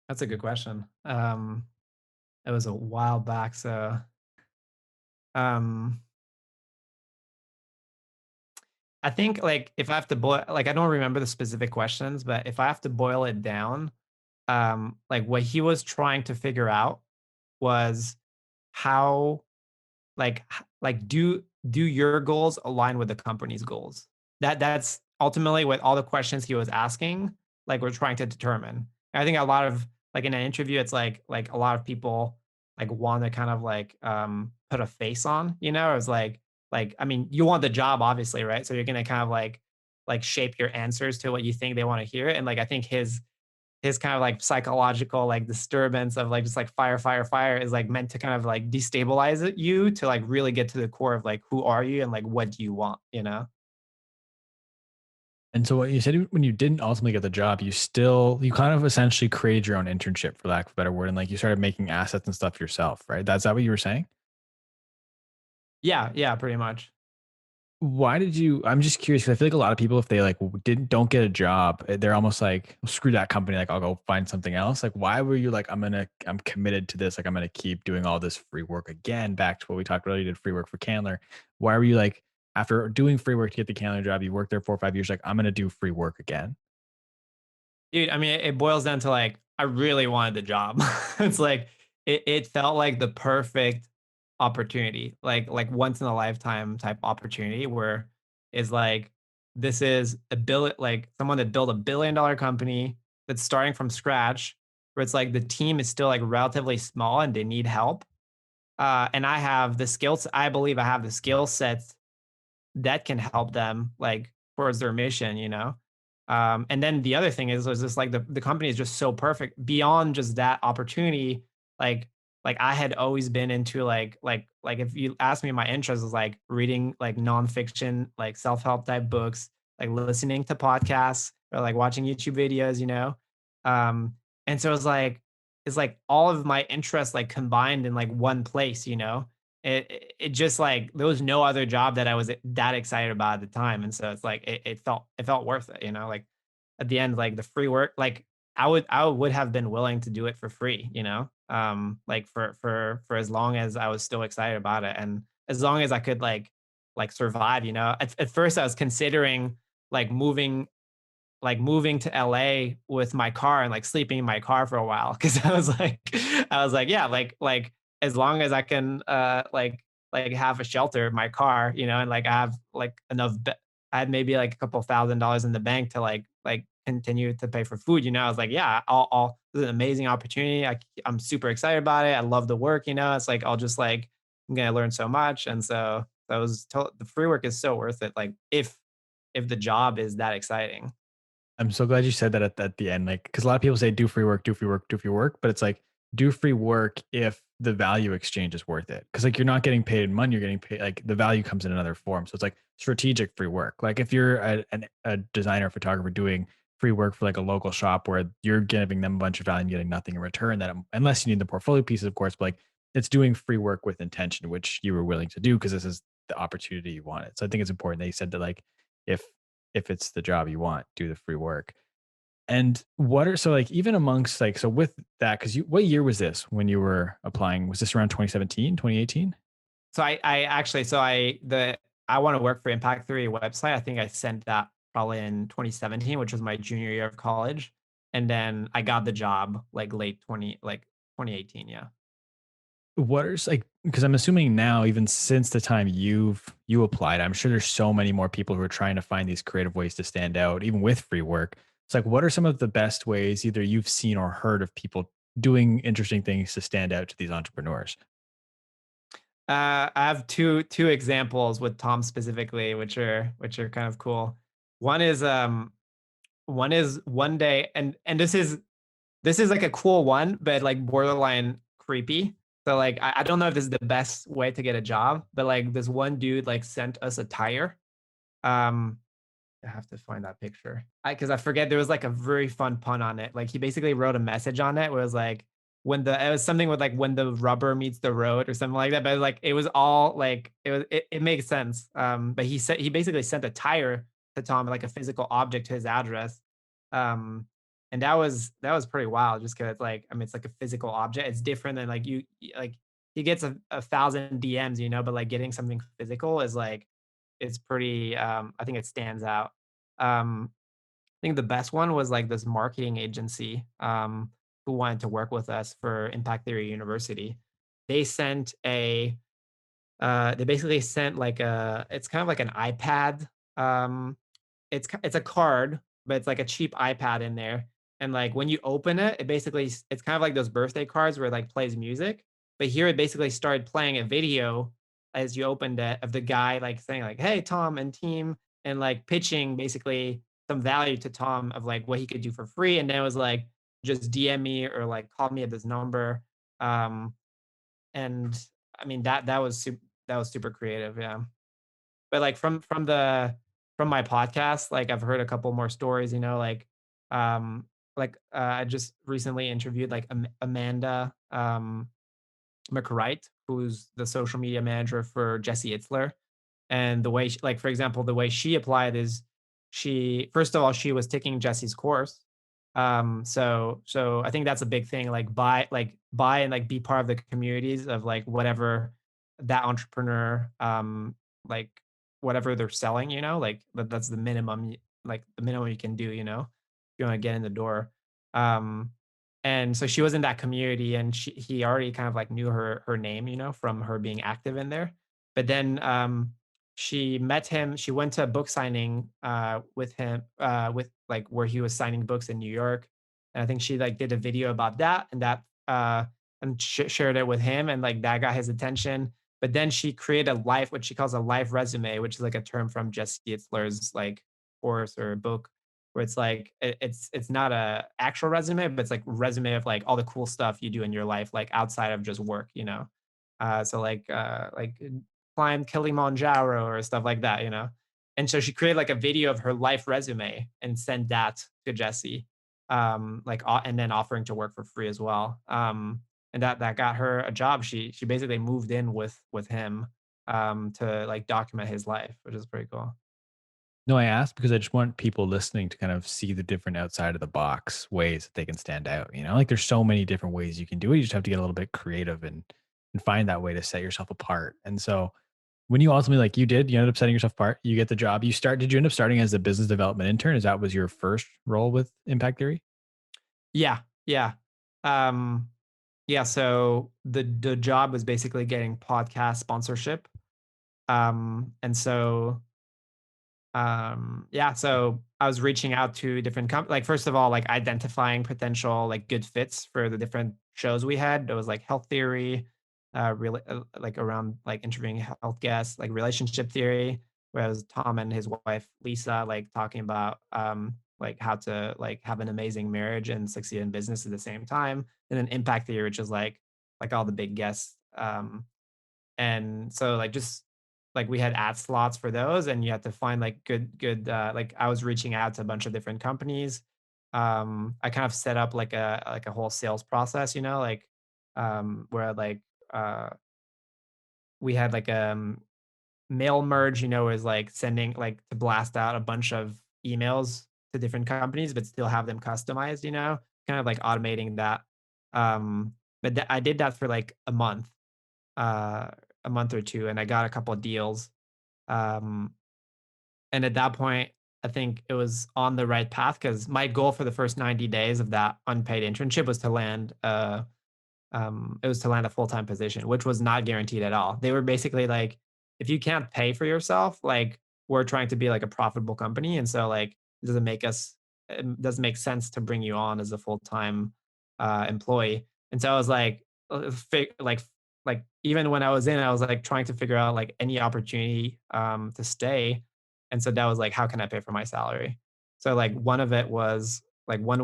That's a good question. It was a while back, so um I think like if I have to boil like I don't remember the specific questions, but if I have to boil it down, like what he was trying to figure out was how do your goals align with the company's goals? That's ultimately what all the questions he was asking, like, we're trying to determine. And I think a lot of like in an interview, it's like a lot of people like want to kind of like put a face on, you know, it's like I mean, you want the job, obviously, right? So you're gonna kind of like shape your answers to what you think they want to hear. And like I think his kind of like psychological like disturbance of like just like fire, fire, fire is like meant to kind of like destabilize you to like really get to the core of like who are you and like what do you want, you know? And so what you said when you didn't ultimately get the job, you kind of essentially created your own internship, for lack of a better word, and like you started making assets and stuff yourself, right? That's that what you were saying? Yeah, yeah, pretty much. Why did you? I'm just curious because I feel like a lot of people, if they like don't get a job, they're almost like, "Well, screw that company, like I'll go find something else." Like, why were you like, I'm committed to this, like I'm gonna keep doing all this free work again? Back to what we talked about, you did free work for Kanler. Why were you like, after doing free work to get the Kanler job, you worked there 4 or 5 years, like I'm gonna do free work again? Dude, I mean, it boils down to like, I really wanted the job. It's like it felt like the perfect opportunity, like once in a lifetime type opportunity where is like this is a bill like someone that built $1 billion company that's starting from scratch, where it's like the team is still like relatively small and they need help. And I have the skills, I believe I have the skill sets that can help them like towards their mission, you know? And then the other thing is was just like the company is just so perfect beyond just that opportunity. Like like I had always been into like if you ask me my interest is like reading like nonfiction, like self-help type books, like listening to podcasts or like watching YouTube videos, you know? Um, and so it's like all of my interests like combined in like one place, you know? It just like there was no other job that I was that excited about at the time, and so it's like it felt worth it, you know. Like at the end, like the free work, like I would have been willing to do it for free, you know, like for as long as I was still excited about it, and as long as I could like survive, you know. At first, I was considering like moving to LA with my car and like sleeping in my car for a while because I was like, yeah, like as long as I can like have a shelter in my car, you know, and like I have like I had maybe like a couple $1,000 in the bank to like continue to pay for food, you know. I was like, yeah, I'll this is an amazing opportunity. I'm super excited about it. I love the work, you know. It's like I'll just like I'm gonna learn so much, and so the free work is so worth it. Like if the job is that exciting. I'm so glad you said that at the end, like, because a lot of people say do free work, do free work, do free work, but it's like do free work if the value exchange is worth it. Because like you're not getting paid in money, you're getting paid like the value comes in another form. So it's like strategic free work. Like if you're a designer, or photographer doing free work for like a local shop where you're giving them a bunch of value and getting nothing in return, that unless you need the portfolio pieces, of course, but like it's doing free work with intention, which you were willing to do because this is the opportunity you wanted. So I think it's important that you said that like if it's the job you want, do the free work. And what are so like even amongst like so with that, because you what year was this when you were applying? Was this around 2017, 2018? So I actually so I want to work for Impact Theory website. I think I sent that probably in 2017, which was my junior year of college. And then I got the job like late 2018. Yeah. What are like because I'm assuming now, even since the time you applied, I'm sure there's so many more people who are trying to find these creative ways to stand out, even with free work. It's like what are some of the best ways either you've seen or heard of people doing interesting things to stand out to these entrepreneurs? I have two examples with Tom specifically, which are kind of cool. One is one day, and this is like a cool one, but like borderline creepy. So like I don't know if this is the best way to get a job, but like this one dude like sent us a tire. Um, I have to find that picture. Because I forget there was like a very fun pun on it. Like he basically wrote a message on it where it was like it was something with like when the rubber meets the road or something like that. But like it was all like it makes sense. But he basically sent a tire to Tom, like a physical object to his address. Um, and that was pretty wild just because it's like I mean it's like a physical object. It's different than like like he gets a thousand DMs, you know, but like getting something physical is like it's pretty I think it stands out. I think the best one was like this marketing agency who wanted to work with us for Impact Theory University. they sent they basically sent like it's kind of like an iPad. It's a card, but it's like a cheap iPad in there. And like when you open it, it's kind of like those birthday cards where it like plays music. But here it basically started playing a video as you opened it of the guy like saying like, "Hey Tom and team," and like pitching basically some value to Tom of like what he could do for free. And then it was like, just DM me or like call me at this number. Um, and I mean that was super creative. Yeah. But, like, from my podcast, like, I've heard a couple more stories, um, I just recently interviewed, like, Amanda, McWright, who's the social media manager for Jesse Itzler. And the way she, like, for example, the way she applied is she first of all, she was taking Jesse's course. So I think that's a big thing, buy and, like, be part of the communities of, like, whatever that entrepreneur, like, whatever they're selling, that's the minimum the minimum you can do, if you wanna get in the door. Um, and so she was in that community and he already kind of, like, knew her name, from her being active in there. But then, she met him. She went to a book signing with him, with like where he was signing books in New York. And I think she like did a video about that and shared it with him, and like that got his attention. But then she created what she calls a life resume, which is like a term from Jesse Itzler's like course or book, where it's like it's not a actual resume, but it's like resume of like all the cool stuff you do in your life, like outside of just work. So like climbed Kilimanjaro or stuff like that. And so she created like a video of her life resume and sent that to Jesse, and then offering to work for free as well. And that got her a job. She basically moved in with him to like document his life, which is pretty cool. No, I asked because I just want people listening to kind of see the different outside of the box ways that they can stand out. Like there's so many different ways you can do it. You just have to get a little bit creative and find that way to set yourself apart. And so when you ultimately like you ended up setting yourself apart, you get the job. Did you end up starting as a business development intern? Is that was your first role with Impact Theory? Yeah, yeah. Um, yeah, so the job was basically getting podcast sponsorship. And so yeah, so I was reaching out to different like first of all, like identifying potential like good fits for the different shows we had. There was like health theory, really like around like interviewing health guests, like relationship theory, whereas Tom and his wife Lisa like talking about like how to like have an amazing marriage and succeed in business at the same time. And then impact theory, which is like all the big guests. And so like just like we had ad slots for those and you had to find like good like I was reaching out to a bunch of different companies. I kind of set up like a whole sales process, where like uh we had like mail merge, is like sending like to blast out a bunch of emails to different companies but still have them customized, kind of like automating that. But I did that for like uh, a month or 2, and I got a couple of deals. Um, and at that point, I think it was on the right path because my goal for the first 90 days of that unpaid internship was to land a full-time position, which was not guaranteed at all. They were basically like, if you can't pay for yourself, like we're trying to be like a profitable company. And so like it doesn't make sense to bring you on as a full-time employee. And so I was like, like even when I was in, I was like trying to figure out like any opportunity to stay. And so that was like, how can I pay for my salary? So like one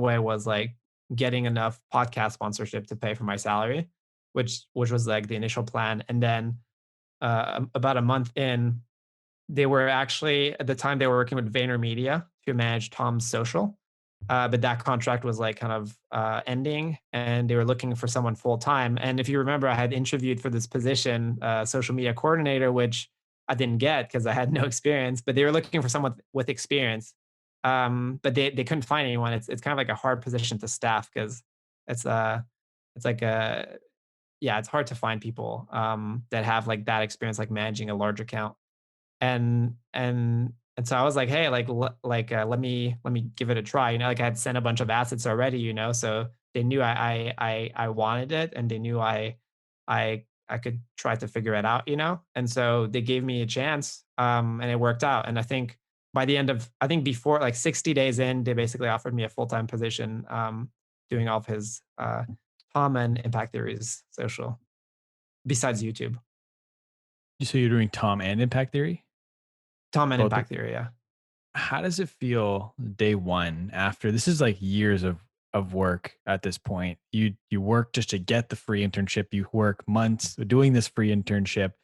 way was like getting enough podcast sponsorship to pay for my salary, which was like the initial plan. And then about a month in, they were actually at the time they were working with VaynerMedia to manage Tom's social. But that contract was like kind of ending and they were looking for someone full time. And if you remember, I had interviewed for this position, social media coordinator, which I didn't get because I had no experience, but they were looking for someone with experience. But they couldn't find anyone. It's kind of like a hard position to staff because it's it's like a yeah, it's hard to find people that have like that experience, like managing a large account. And so I was like, "Hey, let me give it a try." Like I had sent a bunch of assets already, so they knew I wanted it, and they knew I I could try to figure it out, you know? And so they gave me a chance, and it worked out. And I think by the end of, I think before like 60 days in, they basically offered me a full-time position, doing all of his, Tom and Impact Theories social besides YouTube. You say you're doing Tom and Impact Theory? Tom and Both of Impact Theory, yeah. How does it feel day one after this is like years of work at this point? You work just to get the free internship. You work months doing this free internship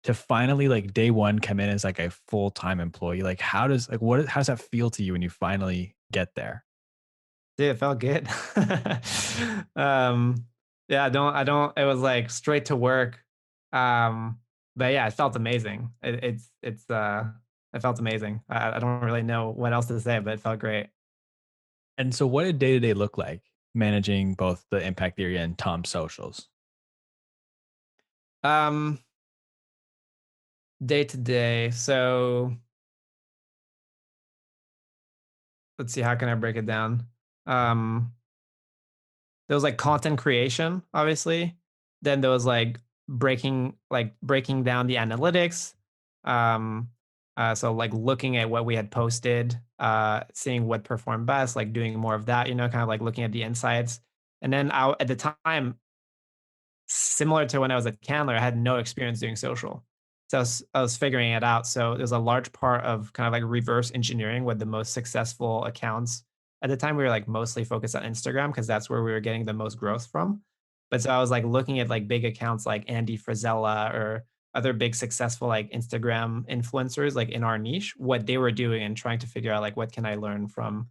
to finally like day one come in as like a full-time employee. Like how does that feel to you when you finally get there? Dude, it felt good. um, yeah, I don't, it was like straight to work. Um, but yeah, it felt amazing. It felt amazing. I don't really know what else to say, but it felt great. And so what did day to day look like managing both the Impact Theory and Tom socials? Um, Day to day. So let's see, how can I break it down? Um, there was like content creation, obviously. Then there was breaking down the analytics. Um, so like looking at what we had posted, seeing what performed best, like doing more of that, you know, kind of like looking at the insights. And then at the time, similar to when I was at Kanler, I had no experience doing social. So I was figuring it out. So there's a large part of kind of like reverse engineering with the most successful accounts. At the time, we were like mostly focused on Instagram because that's where we were getting the most growth from. But so I was like looking at like big accounts like Andy Frisella or other big successful like Instagram influencers like in our niche, what they were doing and trying to figure out like what can I learn from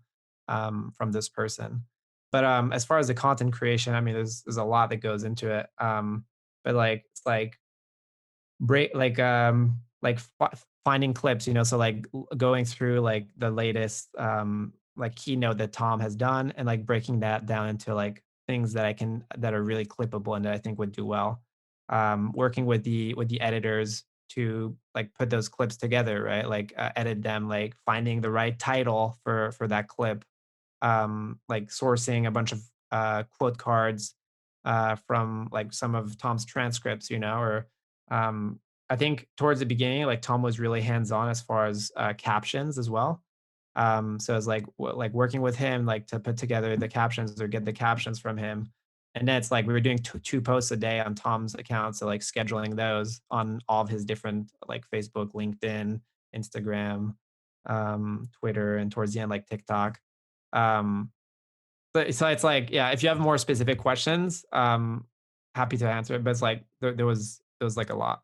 this person. But as far as the content creation, I mean, there's a lot that goes into it. But like it's like break like finding clips, you know, so like going through like the latest like keynote that Tom has done and like breaking that down into like things that are really clippable and that I think would do well. Working with the editors to like put those clips together, right? Like edit them, like finding the right title for that clip, like sourcing a bunch of quote cards from like some of Tom's transcripts, you know, or um, I think towards the beginning, like Tom was really hands on as far as captions as well. So it's like like working with him, like to put together the captions or get the captions from him. And then it's like we were doing two posts a day on Tom's account, so like scheduling those on all of his different like Facebook, LinkedIn, Instagram, Twitter, and towards the end like TikTok. Um, but so it's like, yeah, if you have more specific questions, happy to answer it. But it's like there was like a lot.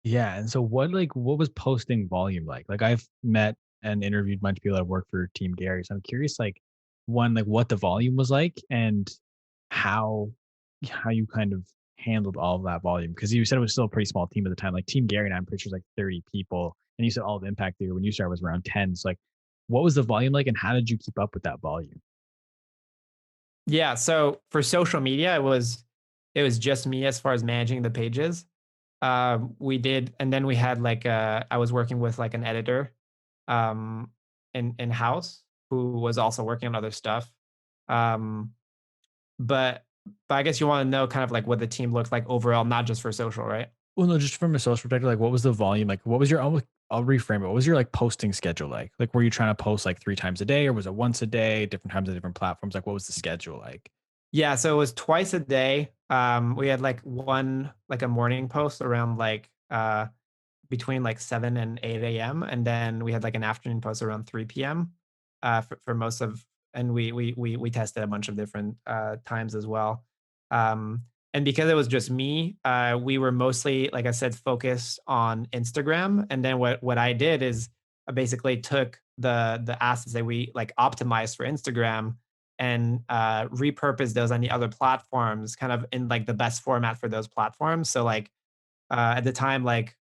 Yeah, and so what was posting volume like? Like I've met and interviewed a bunch of people that work for Team Gary. So I'm curious like one, like what the volume was like and how how you kind of handled all of that volume. Because you said it was still a pretty small team at the time. Like Team Gary and I'm pretty sure was like 30 people. And you said all of Impact Theory when you started was around 10. So like what was the volume like and how did you keep up with that volume? Yeah. So for social media, it was just me as far as managing the pages. We did, and then we had like I was working with like an editor, in house who was also working on other stuff. Um, but but I guess you want to know kind of like what the team looked like overall, not just for social, right? Well, no, just from a social perspective, like what was the volume? Like what was your I'll reframe it. What was your like posting schedule like? Like were you trying to post like three times a day or was it once a day, different times on different platforms? Like what was the schedule like? Yeah, so it was twice a day. We had like one like a morning post around like between like 7 and 8 a.m. And then we had like an afternoon post around 3 p.m. For most of, and we tested a bunch of different times as well. And because it was just me, we were mostly, like I said, focused on Instagram. And then what I did is I basically took the assets that we like optimized for Instagram and repurposed those on the other platforms, kind of in like the best format for those platforms. So like at the time, like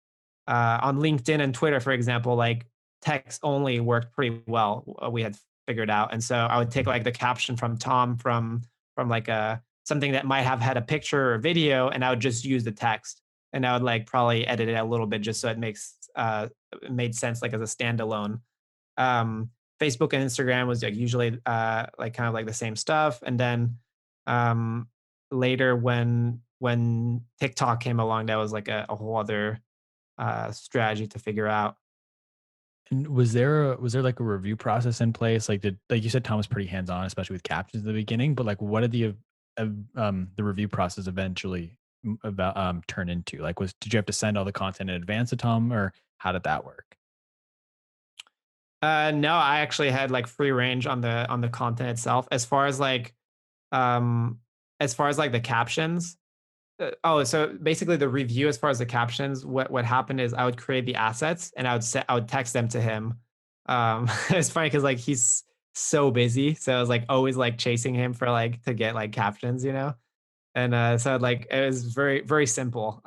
on LinkedIn and Twitter, for example, like text only worked pretty well. We had figured out, and so I would take like the caption from Tom from like something that might have had a picture or video, and I would just use the text, and I would like probably edit it a little bit just so it made sense like as a standalone. Um, Facebook and Instagram was like usually like kind of like the same stuff, and then um, later when when TikTok came along, that was like a whole other strategy to figure out. And was there like a review process in place? Like did like you said, Tom was pretty hands on, especially with captions in the beginning. But like, what did the review process eventually about turn into? Like, was did you have to send all the content in advance to Tom, or how did that work? No, I actually had like free range on the content itself. Um, as far as like the captions. So basically the review as far as the captions, what happened is I would create the assets and I would text them to him. It's funny because like he's so busy, so I was like always like chasing him for like to get like captions, you know. And so like it was very simple.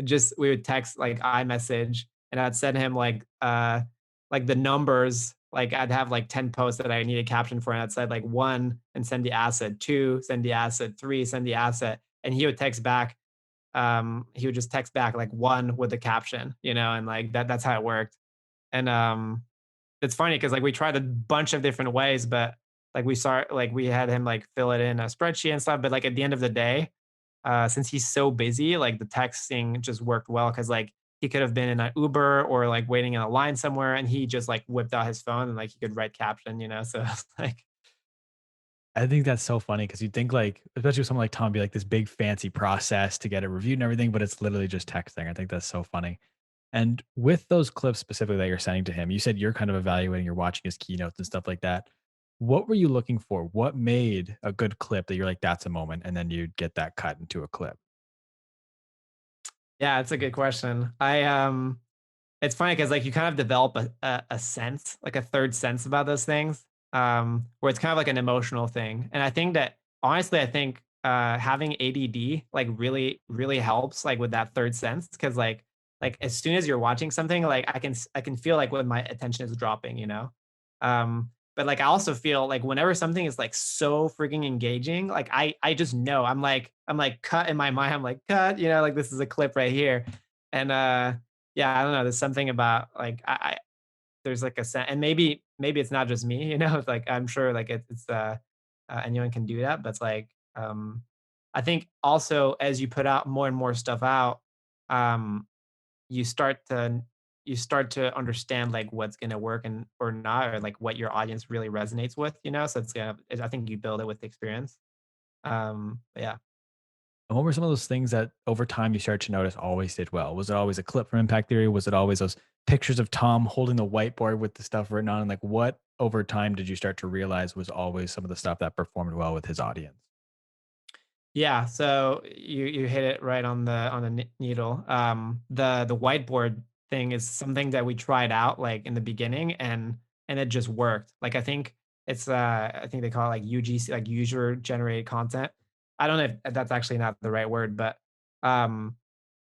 Just we would text like iMessage, and I'd send him like the numbers. Like I'd have like 10 posts that I needed caption for, and I'd say like one and send the asset, two send the asset, three send the asset, and he would text back. He would just text back like one with the caption, you know, and like that's how it worked. And it's funny because like we tried a bunch of different ways, but like we had him like fill it in a spreadsheet and stuff. But like at the end of the day, since he's so busy, like the texting just worked well because like he could have been in an Uber or like waiting in a line somewhere, and he just like whipped out his phone and like he could write caption, you know. So like I think that's so funny because you think like, especially with someone like Tom, be like this big fancy process to get it reviewed and everything, but it's literally just texting. I think that's so funny. And with those clips specifically that you're sending to him, you said you're kind of evaluating, you're watching his keynotes and stuff like that. What were you looking for? What made a good clip that you're like, that's a moment, and then you get that cut into a clip? yeah, it's a good question. It's funny because like you kind of develop a sense, like a third sense about those things, where it's kind of like an emotional thing. And I think that honestly, I think having ADD like really helps like with that third sense because like as soon as you're watching something, like I can feel like when my attention is dropping, you know. But like I also feel like whenever something is like so freaking engaging, like I just know I'm like cut in my mind. I'm like cut, you know, like this is a clip right here, and yeah, I don't know. There's something about like I there's like a and maybe it's not just me, you know. It's like I'm sure like anyone can do that, but it's like I think also as you put out more and more stuff out, um, you start to you start to understand like what's gonna work and or not, or like what your audience really resonates with, you know. So I think you build it with experience. But yeah. And what were some of those things that over time you started to notice always did well? Was it always a clip from Impact Theory? Was it always those pictures of Tom holding the whiteboard with the stuff written on? And like, what over time did you start to realize was always some of the stuff that performed well with his audience? Yeah, so you hit it right on the needle. The whiteboard thing is something that we tried out like in the beginning, and it just worked. Like I think they call it like UGC, like user generated content. I don't know if that's actually not the right word, but um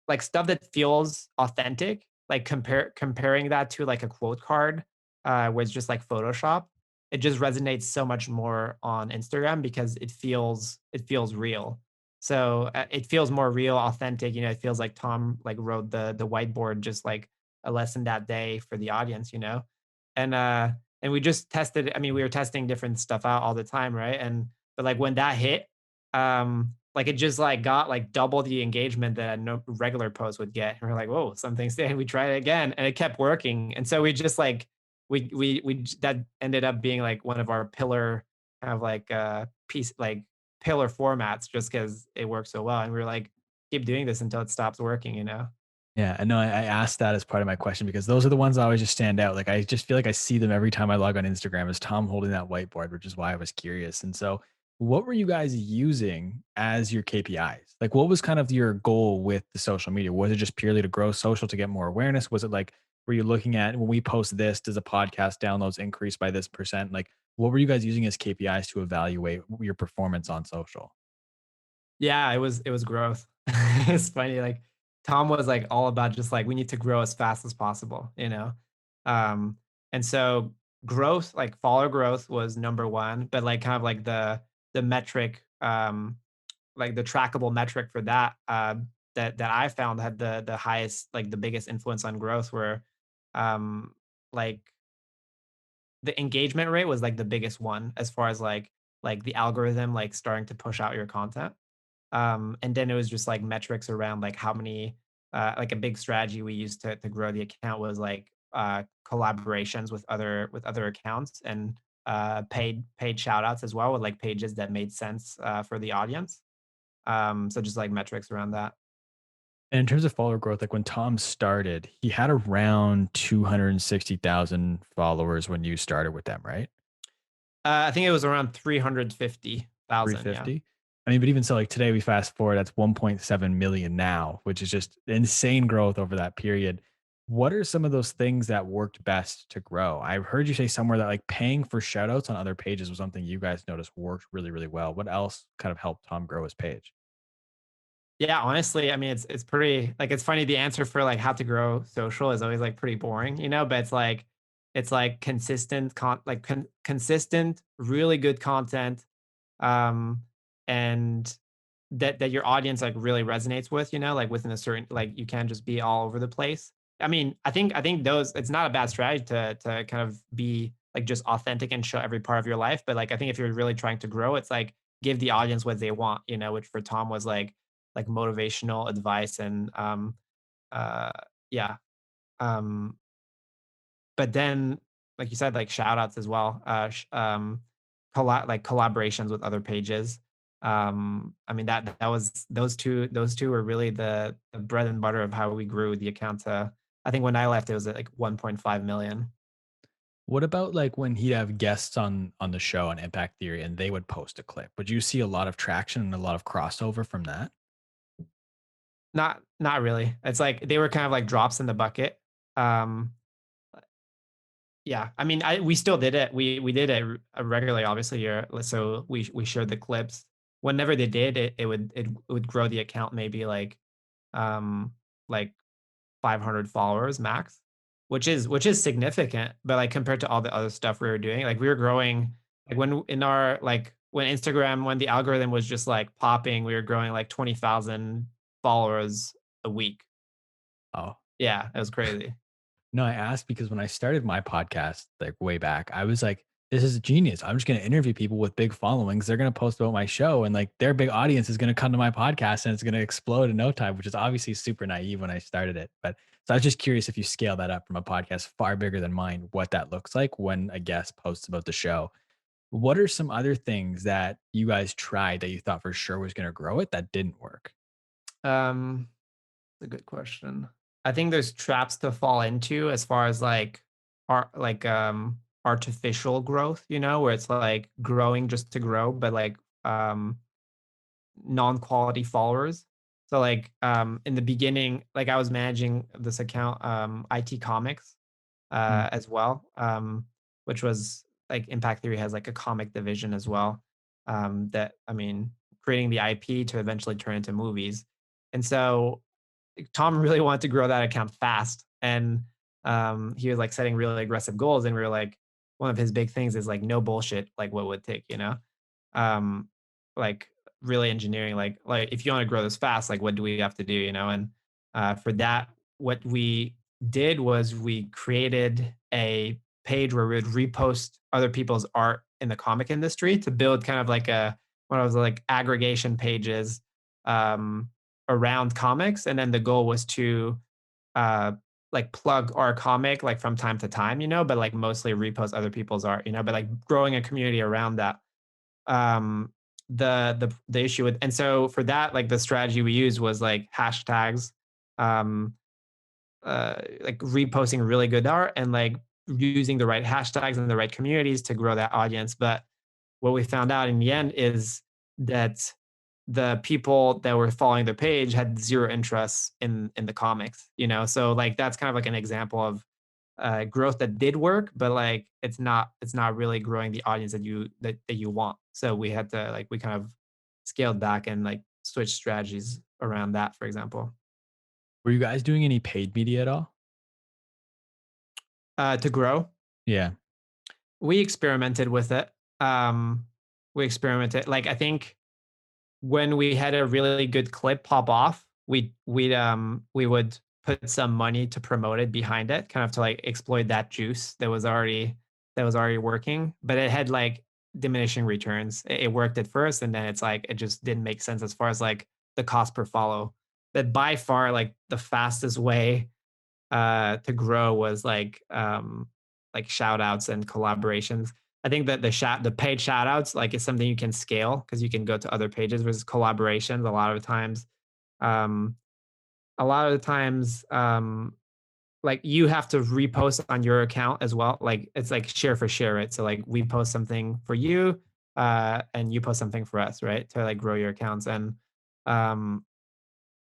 like stuff that feels authentic, like comparing that to like a quote card, where it's just like Photoshop, it just resonates so much more on Instagram because it feels real. So it feels more real, authentic. You know, it feels like Tom like wrote the whiteboard just like a lesson that day for the audience. You know, and uh and we just tested. I mean, we were testing different stuff out all the time, right? And but like when that hit, like it just like got like double the engagement that a no regular post would get. And we're like, whoa, something's there. We tried it again and it kept working. And so we just like that ended up being like one of our pillar kind of like piece like pillar formats just because it worked so well. And we were like, keep doing this until it stops working, you know? Yeah, I know I asked that as part of my question because those are the ones that always just stand out. Like I just feel like I see them every time I log on Instagram as Tom holding that whiteboard, which is why I was curious. And so, what were you guys using as your KPIs? Like, what was kind of your goal with the social media? Was it just purely to grow social to get more awareness? Was it like, were you looking at when we post this, does a podcast downloads increase by this percent? Like, what were you guys using as KPIs to evaluate your performance on social? Yeah, it was growth. It's funny, like, Tom was, like, all about just, like, we need to grow as fast as possible, you know? Um, and so growth, like, follower growth was number 1, but, like, kind of like the metric, like, the trackable metric for that, that I found had the highest like, the biggest influence on growth were, um, like, the engagement rate was, like, the biggest one as far as, like the algorithm, like, starting to push out your content. And then it was just like metrics around like how many, like a big strategy we used to grow the account was like collaborations with other accounts and paid shout outs as well with like pages that made sense for the audience. So just like metrics around that. And in terms of follower growth, like when Tom started, he had around 260,000 followers when you started with them, right? I think it was around 350,000. Yeah. 350. I mean, but even so, like today, we fast forward, that's 1.7 million now, which is just insane growth over that period. What are some of those things that worked best to grow? I've heard you say somewhere that like paying for shout outs on other pages was something you guys noticed worked really, really well. What else kind of helped Tom grow his page? Yeah, honestly, I mean, it's pretty like it's funny. The answer for like how to grow social is always like pretty boring, but it's like consistent, really good content, um, and that your audience like really resonates with, like within a certain like you can't just be all over the place. I think those it's not a bad strategy to kind of be like just authentic and show every part of your life, but like I think if you're really trying to grow, it's like give the audience what they want, which for Tom was like motivational advice and uh yeah. Um but then like you said, like shout outs as well. Like collaborations with other pages. I mean that was those two were really the bread and butter of how we grew the account to I think when I left it was at like 1.5 million. What about like when he'd have guests on the show on Impact Theory and they would post a clip? Would you see a lot of traction and a lot of crossover from that? Not really. It's like they were kind of like drops in the bucket. Um Yeah, I mean, I we still did it. We did it regularly, obviously. So we shared the clips. Whenever they did it, it would grow the account maybe um like 500 followers max, which is significant. But like compared to all the other stuff we were doing, like we were growing like when Instagram when the algorithm was just like popping, we were growing like 20,000 followers a week. Oh, Yeah, it was crazy. no, I asked because when I started my podcast, like way back, I was like, this is genius. I'm just going to interview people with big followings. They're going to post about my show and like their big audience is going to come to my podcast and it's going to explode in no time, which is obviously super naive when I started it. But so I was just curious if you scale that up from a podcast far bigger than mine, what that looks like when a guest posts about the show. What are some other things that you guys tried that you thought for sure was going to grow it that didn't work? Um a good question. I think there's traps to fall into as far as like artificial growth, where it's like growing just to grow, but like um non-quality followers. So like in the beginning, like I was managing this account, IT Comics, Mm. as well, which was like Impact Theory has like a comic division as well. That I mean, creating the IP to eventually turn into movies. And so Tom really wanted to grow that account fast, and he was like setting really aggressive goals. And we were like, one of his big things is like no bullshit, like what would take, um, like really engineering, like if you want to grow this fast, like what do we have to do, And for that, what we did was we created a page where we would repost other people's art in the comic industry to build kind of like one of those like aggregation pages. Um, Around comics, and then the goal was to uh like plug our comic like from time to time, but like mostly repost other people's art, but like growing a community around that. um the issue with and so for that, like the strategy we used was like hashtags, um like reposting really good art and like using the right hashtags and the right communities to grow that audience. But what we found out in the end is that the people that were following the page had zero interest in the comics, so like that's kind of like an example of growth that did work, but like it's not really growing the audience that you want. So we had to like we kind of scaled back and like switch strategies around that, for example. Were you guys doing any paid media at all? To grow, Yeah. we experimented with it. um we experimented, like I think when we had a really good clip pop off, we would put some money to promote it behind it, kind of to like exploit that juice that was already working. But it had like diminishing returns. It worked at first, and then it's like it just didn't make sense as far as like the cost per follow. But by far, like the fastest way to grow was like shout outs and collaborations. I think that the paid shout outs like is something you can scale because you can go to other pages versus collaborations um a lot of the times like you have to repost on your account as well. Like it's like share for share, right? So like we post something for you, and you post something for us, right? To like grow your accounts. And um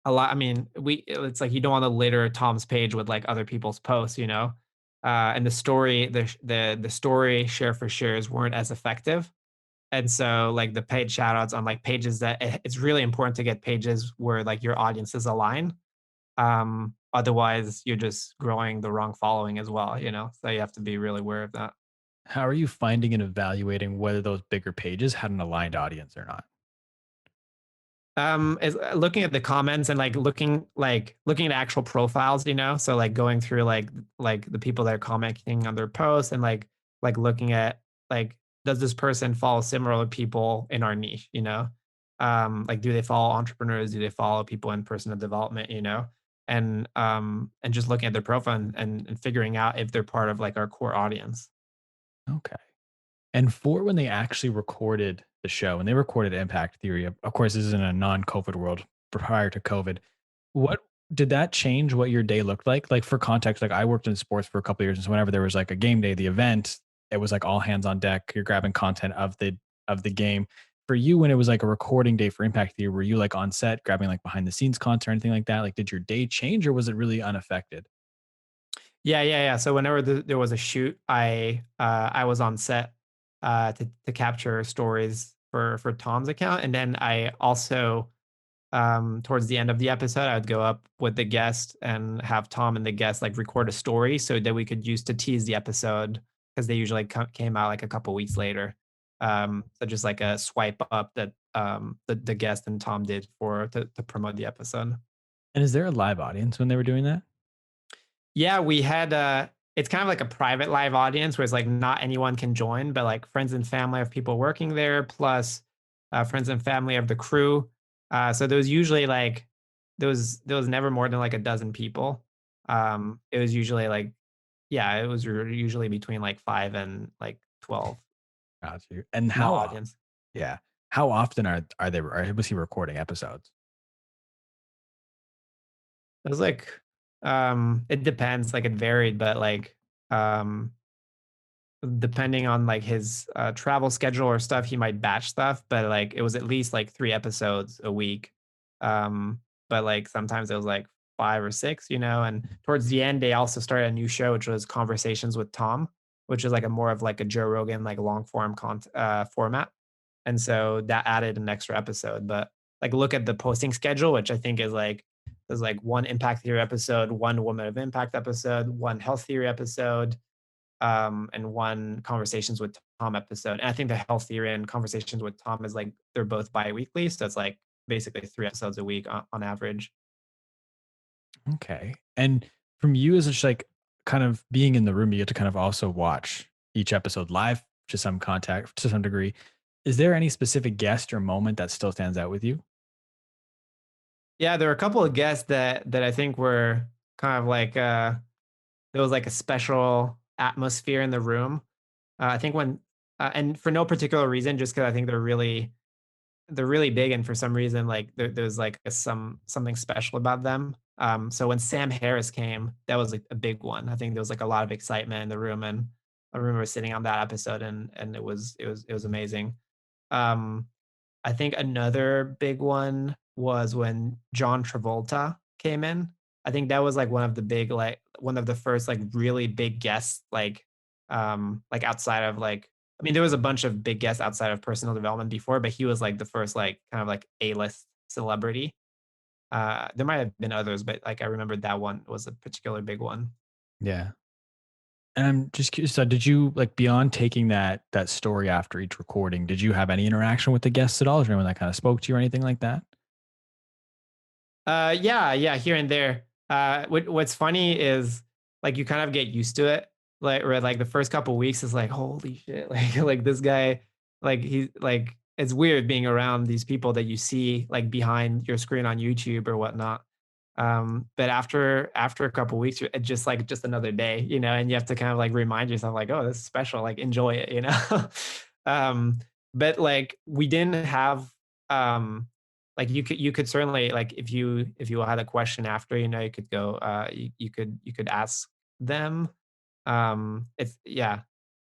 a lot, I mean, it's like you don't want to litter Tom's page with like other people's posts, you know? And the story share for shares weren't as effective. And so like the paid shout outs on like pages that it's really important to get pages where like your audiences align. Otherwise you're just growing the wrong following as well, you know? So you have to be really aware of that. How are you finding and evaluating whether those bigger pages had an aligned audience or not? Is looking at the comments and looking at actual profiles, you know, so like going through like the people that are commenting on their posts and like looking at like does this person follow similar people in our niche, you know? Like do they follow entrepreneurs, do they follow people in personal development, you know? And just looking at their profile and figuring out if they're part of like our core audience. Okay. And for when they actually recorded the show, and they recorded Impact Theory, of course, this is in a non-COVID world prior to COVID. What did that change what your day looked like? Like for context, like I worked in sports for a couple of years, and so whenever there was like a game day, the event, it was like all hands on deck. You're grabbing content of the game. For you, when it was like a recording day for Impact Theory, were you like on set grabbing like behind the scenes content or anything like that? Like, did your day change, or was it really unaffected? Yeah. So whenever there was a shoot, I was on set to capture stories for Tom's account, and then I also towards the end of the episode, I would go up with the guest and have Tom and the guest like record a story so that we could use to tease the episode because they usually came out like a couple weeks later. So just like a swipe up that the guest and Tom did for to promote the episode. And is there a live audience when they were doing that? Yeah, we had it's kind of like a private live audience where it's like not anyone can join, but like friends and family of people working there, plus friends and family of the crew. So there was usually like there was never more than like a dozen people. It was usually like yeah, it was usually between like 5 and like 12 Got you. And in the how audience. yeah. How often was he recording episodes? It was like it depends, like it varied, but like um depending on like his travel schedule or stuff, he might batch stuff, but like it was at least like 3 episodes a week. Um, but like sometimes it was like 5 or 6, you know. And towards the end, they also started a new show, which was Conversations with Tom, which is like a more of like a Joe Rogan like long form format. And so that added an extra episode. But like look at the posting schedule, which I think is like there's like one Impact Theory episode, one Woman of Impact episode, one Health Theory episode, and one Conversations with Tom episode. And I think the Health Theory and Conversations with Tom is like they're both bi-weekly, so it's like basically 3 episodes a week on average. Okay. And from you as just like kind of being in the room, you get to kind of also watch each episode live to some contact to some degree. Is there any specific guest or moment that still stands out with you? Yeah, there were a couple of guests that I think were kind of like there was like a special atmosphere in the room. I think when and for no particular reason, just because I think they're really big, and for some reason, like there's like something special about them. So when Sam Harris came, that was like a big one. I think there was like a lot of excitement in the room, and I remember sitting on that episode, and it was amazing. Um, I think another big one was when John Travolta came in. I think that was like one of the first like really big guests like outside of like I mean there was a bunch of big guests outside of personal development before, but he was like the first like kind of like A-list celebrity. There might have been others, but like I remember that one was a particular big one. Yeah. And I'm just curious, so did you like beyond taking that story after each recording, did you have any interaction with the guests at all? Is there anyone that kind of spoke to you or anything like that? Yeah, here and there. What's funny is like you kind of get used to it. Like, or like the first couple weeks is like, holy shit, like this guy, like he like it's weird being around these people that you see like behind your screen on YouTube or whatnot. But after a couple weeks, it's just like just another day, and you have to kind of like remind yourself, like, oh, this is special, like enjoy it. um, but like we didn't have like you could certainly like if you had a question after, you could go you could ask them. It's yeah.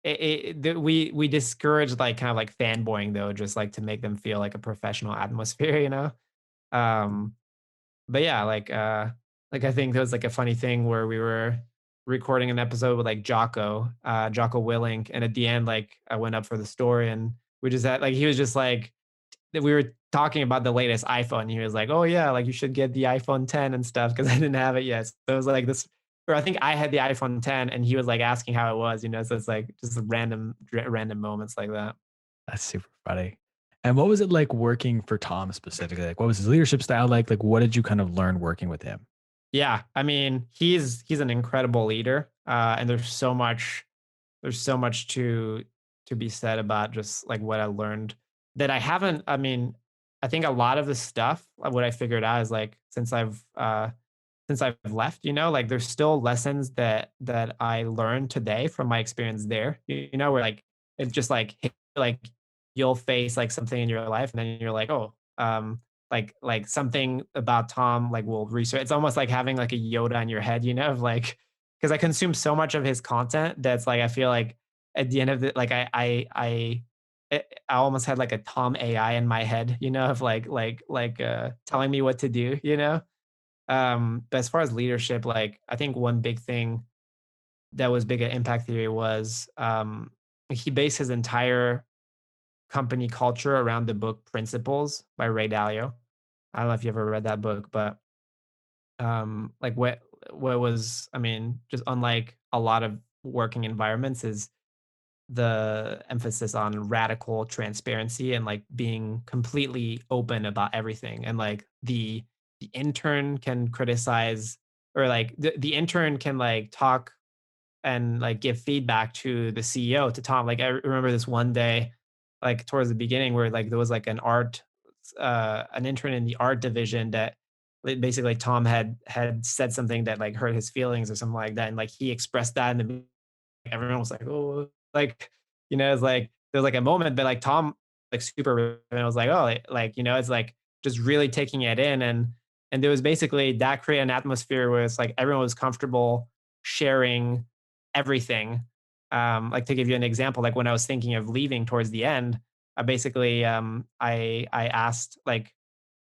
We discourage like kind of like fanboying though, just like to make them feel like a professional atmosphere. Um, but yeah, like I think there was like a funny thing where we were recording an episode with like Jocko Willink, and at the end, like I went up for the story, and we just had like he was just like that we were talking about the latest iPhone. He was like, "Oh yeah, like you should get the iPhone 10 and stuff," because I didn't have it yet. So it was like this, or I think I had the iPhone 10, and he was like asking how it was. So it's like just random moments like that. That's super funny. And what was it like working for Tom specifically? Like, what was his leadership style like? Like, what did you kind of learn working with him? Yeah, I mean, he's an incredible leader, and there's so much to be said about just like what I learned that I haven't. I mean, I think a lot of the stuff what I figured out is like since I've left, like there's still lessons that I learned today from my experience there. Where like it's just like you'll face like something in your life, and then you're like, oh, like something about Tom like will research. It's almost like having like a Yoda in your head, of like because I consume so much of his content that's like I feel like at the end of it, like I almost had like a Tom AI in my head, of like telling me what to do. But as far as leadership, like I think one big thing that was big at Impact Theory was he based his entire company culture around the book Principles by Ray Dalio. I don't know if you ever read that book, but like what was I mean, just unlike a lot of working environments is the emphasis on radical transparency and like being completely open about everything, and like the intern can criticize, or like the intern can like talk and like give feedback to the CEO, to Tom. Like I remember this one day, like towards the beginning, where like there was like an intern in the art division that basically Tom had said something that like hurt his feelings or something like that, and like he expressed that in the everyone was like, "Oh," like, it's like there's like a moment, but like Tom, like super, and I was like, "Oh," it's like just really taking it in, and there was basically that created an atmosphere where it's like everyone was comfortable sharing everything. Like to give you an example, like when I was thinking of leaving towards the end, I basically I asked like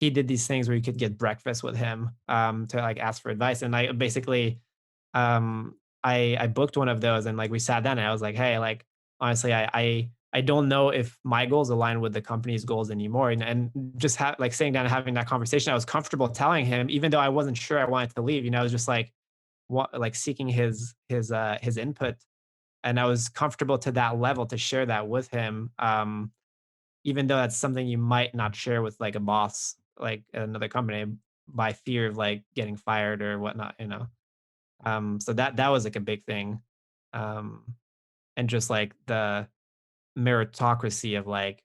he did these things where you could get breakfast with him to like ask for advice, and I basically um I booked one of those, and like we sat down, and I was like, hey, like honestly, I don't know if my goals align with the company's goals anymore. And just like sitting down and having that conversation, I was comfortable telling him, even though I wasn't sure I wanted to leave. I was just like like seeking his input, and I was comfortable to that level to share that with him. Even though that's something you might not share with like a boss, like at another company, by fear of like getting fired or whatnot. So that was like a big thing. Um, and just like the meritocracy of like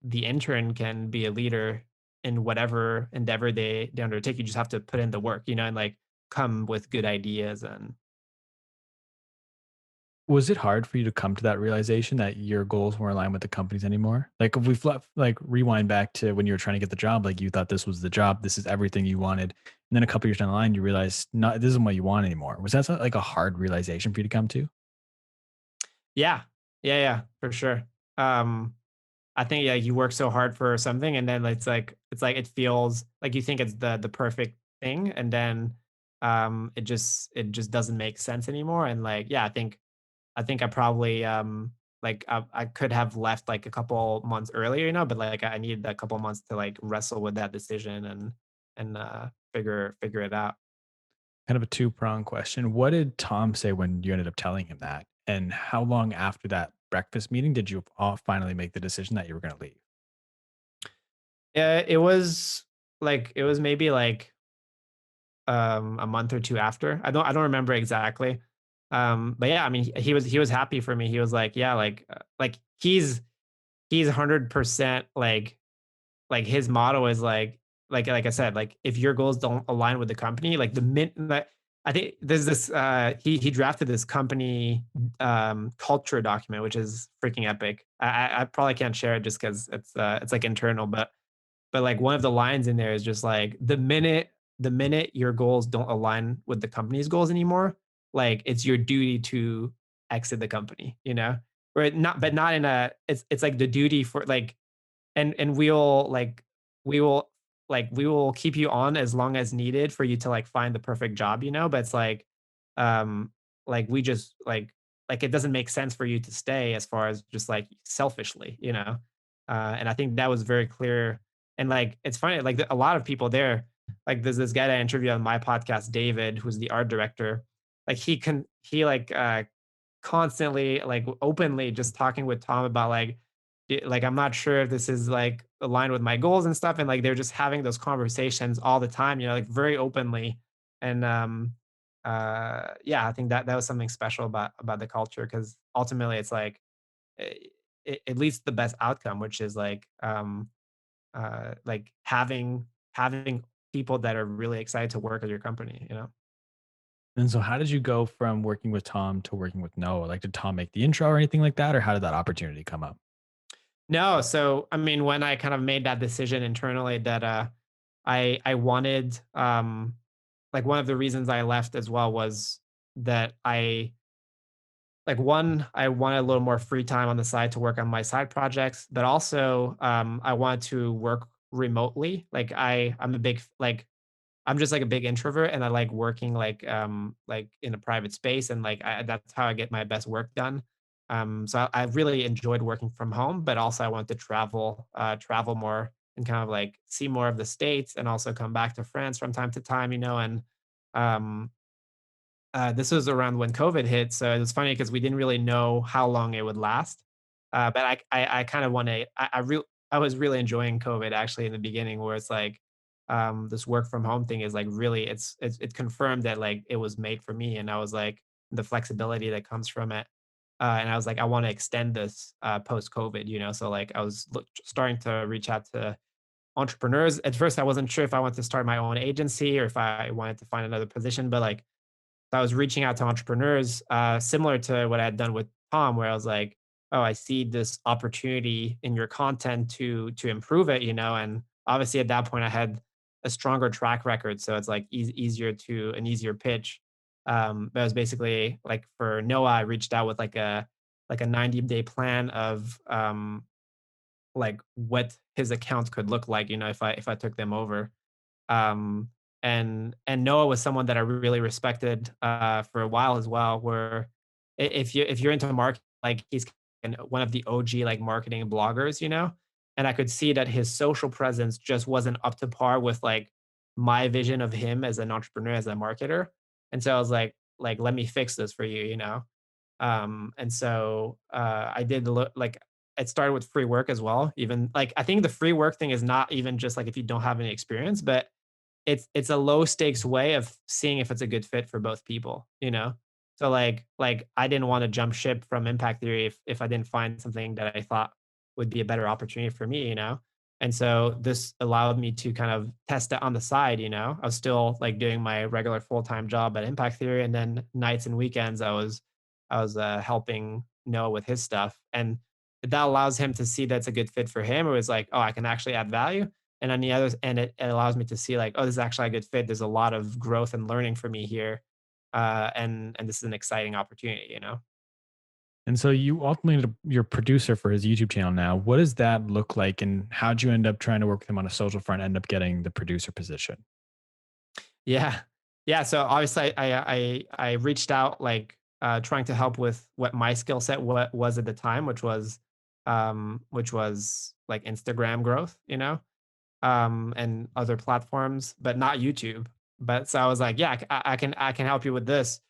the intern can be a leader in whatever endeavor they undertake. You just have to put in the work, and like come with good ideas. And Was it hard for you to come to that realization that your goals weren't aligned with the company's anymore? Like, if we like rewind back to when you were trying to get the job, like you thought this was the job, this is everything you wanted, and then a couple years down the line, you realize not this isn't what you want anymore. Was that like a hard realization for you to come to? yeah, yeah, for sure. Um, I think yeah, you work so hard for something, and then it's like it feels like you think it's the perfect thing, and then it just doesn't make sense anymore. And like yeah, I think I probably like I could have left like a couple months earlier, but like I needed a couple months to like wrestle with that decision and figure it out. Kind of a two-pronged question. What did Tom say when you ended up telling him that? And how long after that breakfast meeting did you all finally make the decision that you were going to leave? Yeah, it was maybe like a month or two after. I don't remember exactly. But yeah, I mean he was happy for me. He was like, yeah, like he's he's 100% like his motto is like I said, like if your goals don't align with the company, like the min like, I think there's this he drafted this company culture document, which is freaking epic. I probably can't share it just because it's like internal, but like one of the lines in there is just like the minute your goals don't align with the company's goals anymore, like it's your duty to exit the company, you know? Or not, but not in a it's like the duty for like and we will we will keep you on as long as needed for you to like find the perfect job, you know? But it's um we just like it doesn't make sense for you to stay as far as just like selfishly, you know? And I think that was very clear. And like it's funny, like a lot of people there, like there's this guy that I interviewed on my podcast, David, who's the art director. Like he constantly like openly just talking with Tom about like I'm not sure if this is like aligned with my goals and stuff, and like they're just having those conversations all the time, you know, like very openly. And yeah, I think that that was something special about the culture because ultimately it's like it leads to the best outcome, which is like having people that are really excited to work at your company, you know. And so how did you go from working with Tom to working with Noah? Like, did Tom make the intro or anything like that? Or how did that opportunity come up? No, so I mean, when I kind of made that decision internally that I wanted like one of the reasons I left as well was that I wanted a little more free time on the side to work on my side projects, but also I wanted to work remotely. I'm a big I'm just like a big introvert and I like working like in a private space and that's how I get my best work done. So I really enjoyed working from home, but also I wanted to travel more and kind of like see more of the states and also come back to France from time to time, you know. And um, this was around when COVID hit, so it was funny because we didn't really know how long it would last. But I kind of want to. I was really enjoying COVID actually in the beginning, where it's like this work from home thing is like really it confirmed that like it was made for me, and I was like the flexibility that comes from it. And I was like, I want to extend this post COVID, you know. So like I was starting to reach out to entrepreneurs. At first, I wasn't sure if I wanted to start my own agency or if I wanted to find another position, but like so I was reaching out to entrepreneurs, similar to what I had done with Tom, where I was like, "Oh, I see this opportunity in your content to improve it," you know. And obviously, at that point, I had a stronger track record, so it's like easier to an easier pitch. But it was basically like for Noah, I reached out with like a 90-day plan of like what his accounts could look like, you know, if I took them over. Um, and Noah was someone that I really respected for a while as well. Where if you're into marketing, like he's one of the OG like marketing bloggers, you know. And I could see that his social presence just wasn't up to par with like my vision of him as an entrepreneur, as a marketer. And so I was like let me fix this for you, you know. And so I did look like it started with free work as well. Even like I think the free work thing is not even just like if you don't have any experience, but it's a low stakes way of seeing if it's a good fit for both people, you know? So like I didn't want to jump ship from impact theory if I didn't find something that I thought would be a better opportunity for me, you know? And so this allowed me to kind of test it on the side, you know? I was still like doing my regular full-time job at impact theory and then nights and weekends I was helping Noah with his stuff and that allows him to see that's a good fit for him. It was like, oh, I can actually add value and on the other end, it allows me to see like, oh, this is actually a good fit. There's a lot of growth and learning for me here, and this is an exciting opportunity, you know. And so you ultimately you're producer for his YouTube channel now. What does that look like? And how'd you end up trying to work with him on a social front, end up getting the producer position? Yeah, yeah. So obviously, I reached out like trying to help with what my skill set what was at the time, which was like Instagram growth, you know, and other platforms, but not YouTube. But so I was like, yeah, I can help you with this.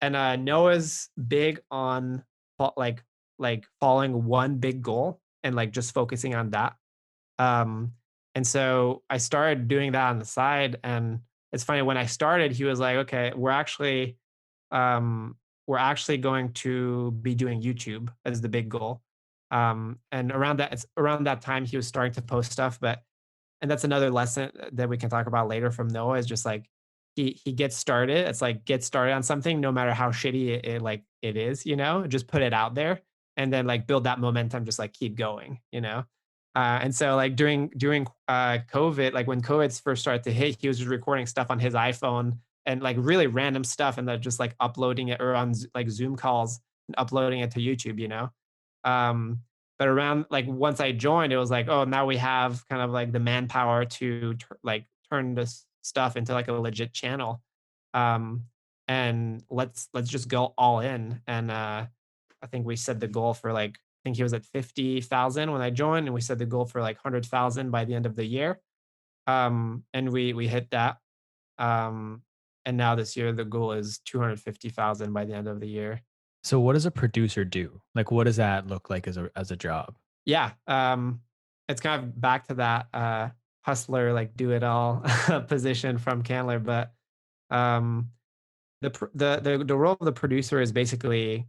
And Noah's big on like following one big goal and like just focusing on that. Um, and so I started doing that on the side. And it's funny when I started, he was like, okay, um, we're actually going to be doing YouTube as the big goal. And around that time he was starting to post stuff. But and that's another lesson that we can talk about later from Noah, is just like he gets started. It's like get started on something, no matter how shitty it is, just put it out there and then like build that momentum, just like keep going. And so like during COVID, like when COVID first started to hit, he was just recording stuff on his iPhone and like really random stuff, and then just like uploading it, or on like Zoom calls and uploading it to YouTube. Um, but around like once I joined, it was like, oh, now we have kind of like the manpower to like turn this stuff into like a legit channel. Um, and let's just go all in. And I think we set the goal for like, I think he was at 50,000 when I joined, and we set the goal for like 100,000 by the end of the year. And we hit that. Um, and now this year the goal is 250,000 by the end of the year. So what does a producer do? Like, what does that look like as a job? Yeah, it's kind of back to that hustler, like do it all position from Kanler. But um, the role of the producer is basically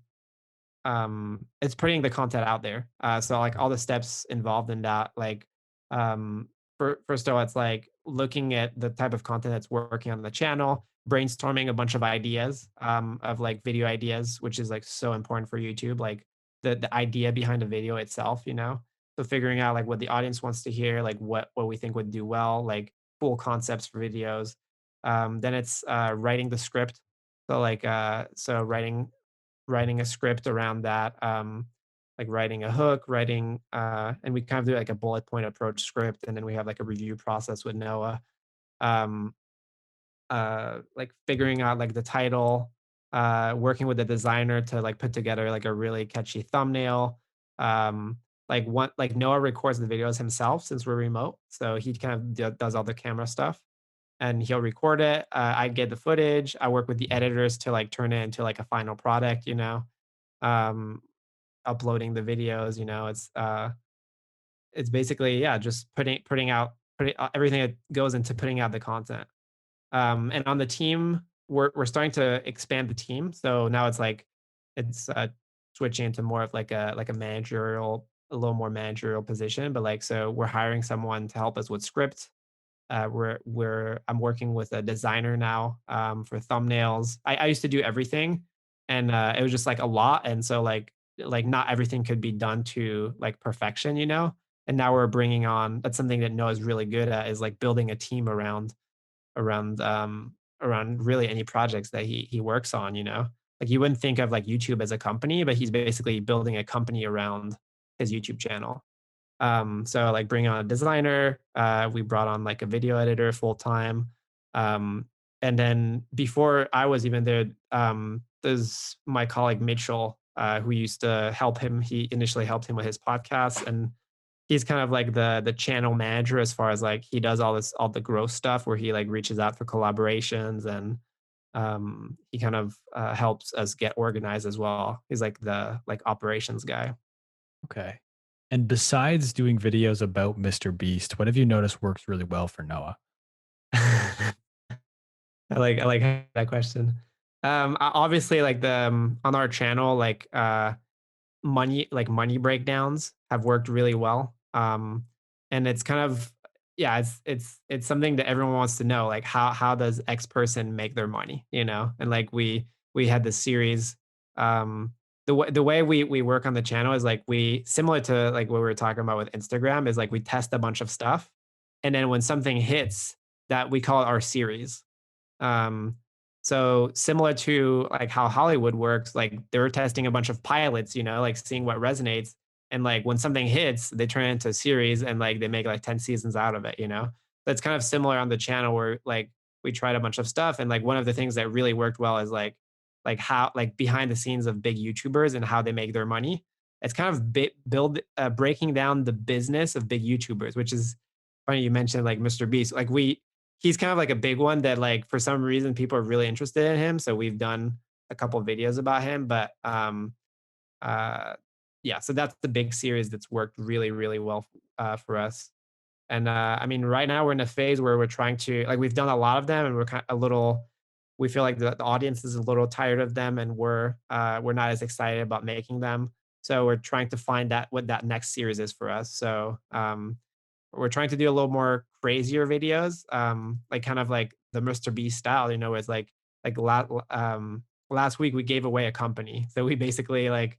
it's putting the content out there. So like all the steps involved in that, like first of all, it's like looking at the type of content that's working on the channel, brainstorming a bunch of ideas, of like video ideas, which is like so important for YouTube, like the idea behind the video itself. So figuring out like what the audience wants to hear, like what we think would do well, like cool concepts for videos. Then it's writing the script. So like so writing a script around that, like writing a hook, and we kind of do like a bullet point approach script, and then we have like a review process with Noah, um, like figuring out like the title, working with the designer to like put together like a really catchy thumbnail. Um, like Noah records the videos himself since we're remote, so he kind of does all the camera stuff, and he'll record it. I get the footage. I work with the editors to like turn it into like a final product. Um, Uploading the videos. It's basically, yeah, just putting everything that goes into putting out the content. And on the team, we're starting to expand the team. So now it's switching into more of like a managerial, a little more managerial position. But like, so we're hiring someone to help us with script. I'm working with a designer now, for thumbnails. I used to do everything, and it was just like a lot, and so like not everything could be done to like perfection. And now we're bringing on, that's something that Noah's really good at, is like building a team around around really any projects that he works on. Like you wouldn't think of like YouTube as a company, but he's basically building a company around his YouTube channel. So like bring on a designer, we brought on like a video editor full time. Um, and then before I was even there, there's my colleague Mitchell, who used to help him. He initially helped him with his podcast, and he's kind of like the channel manager, as far as like he does all the growth stuff where he like reaches out for collaborations, and he kind of helps us get organized as well. He's like the like operations guy. Okay. And besides doing videos about Mr. Beast, what have you noticed works really well for Noah? I like that question. Obviously, like the on our channel, like money breakdowns have worked really well. And it's kind of, yeah, it's something that everyone wants to know, like how does X person make their money. And like we had this series. The way we work on the channel is like, we similar to like what we were talking about with Instagram, is like we test a bunch of stuff, and then when something hits, that we call it our series. um, so similar to like how Hollywood works, like they're testing a bunch of pilots, like seeing what resonates. And like when something hits, they turn it into a series, and like they make like 10 seasons out of it. That's kind of similar on the channel, where like we tried a bunch of stuff. And like one of the things that really worked well is like how, like behind the scenes of big YouTubers and how they make their money. It's kind of breaking down the business of big YouTubers, which is funny you mentioned like Mr. Beast. Like he's kind of like a big one that like for some reason people are really interested in him. So we've done a couple of videos about him. But uh yeah, so that's the big series that's worked really, really well for us. And I mean, right now we're in a phase where we're trying to, like, we've done a lot of them, and we're kind of a little, we feel like the audience is a little tired of them, and we're not as excited about making them. So we're trying to find that what that next series is for us. So we're trying to do a little more crazier videos, like kind of like the Mr. Beast style, it's like last week we gave away a company. So we basically like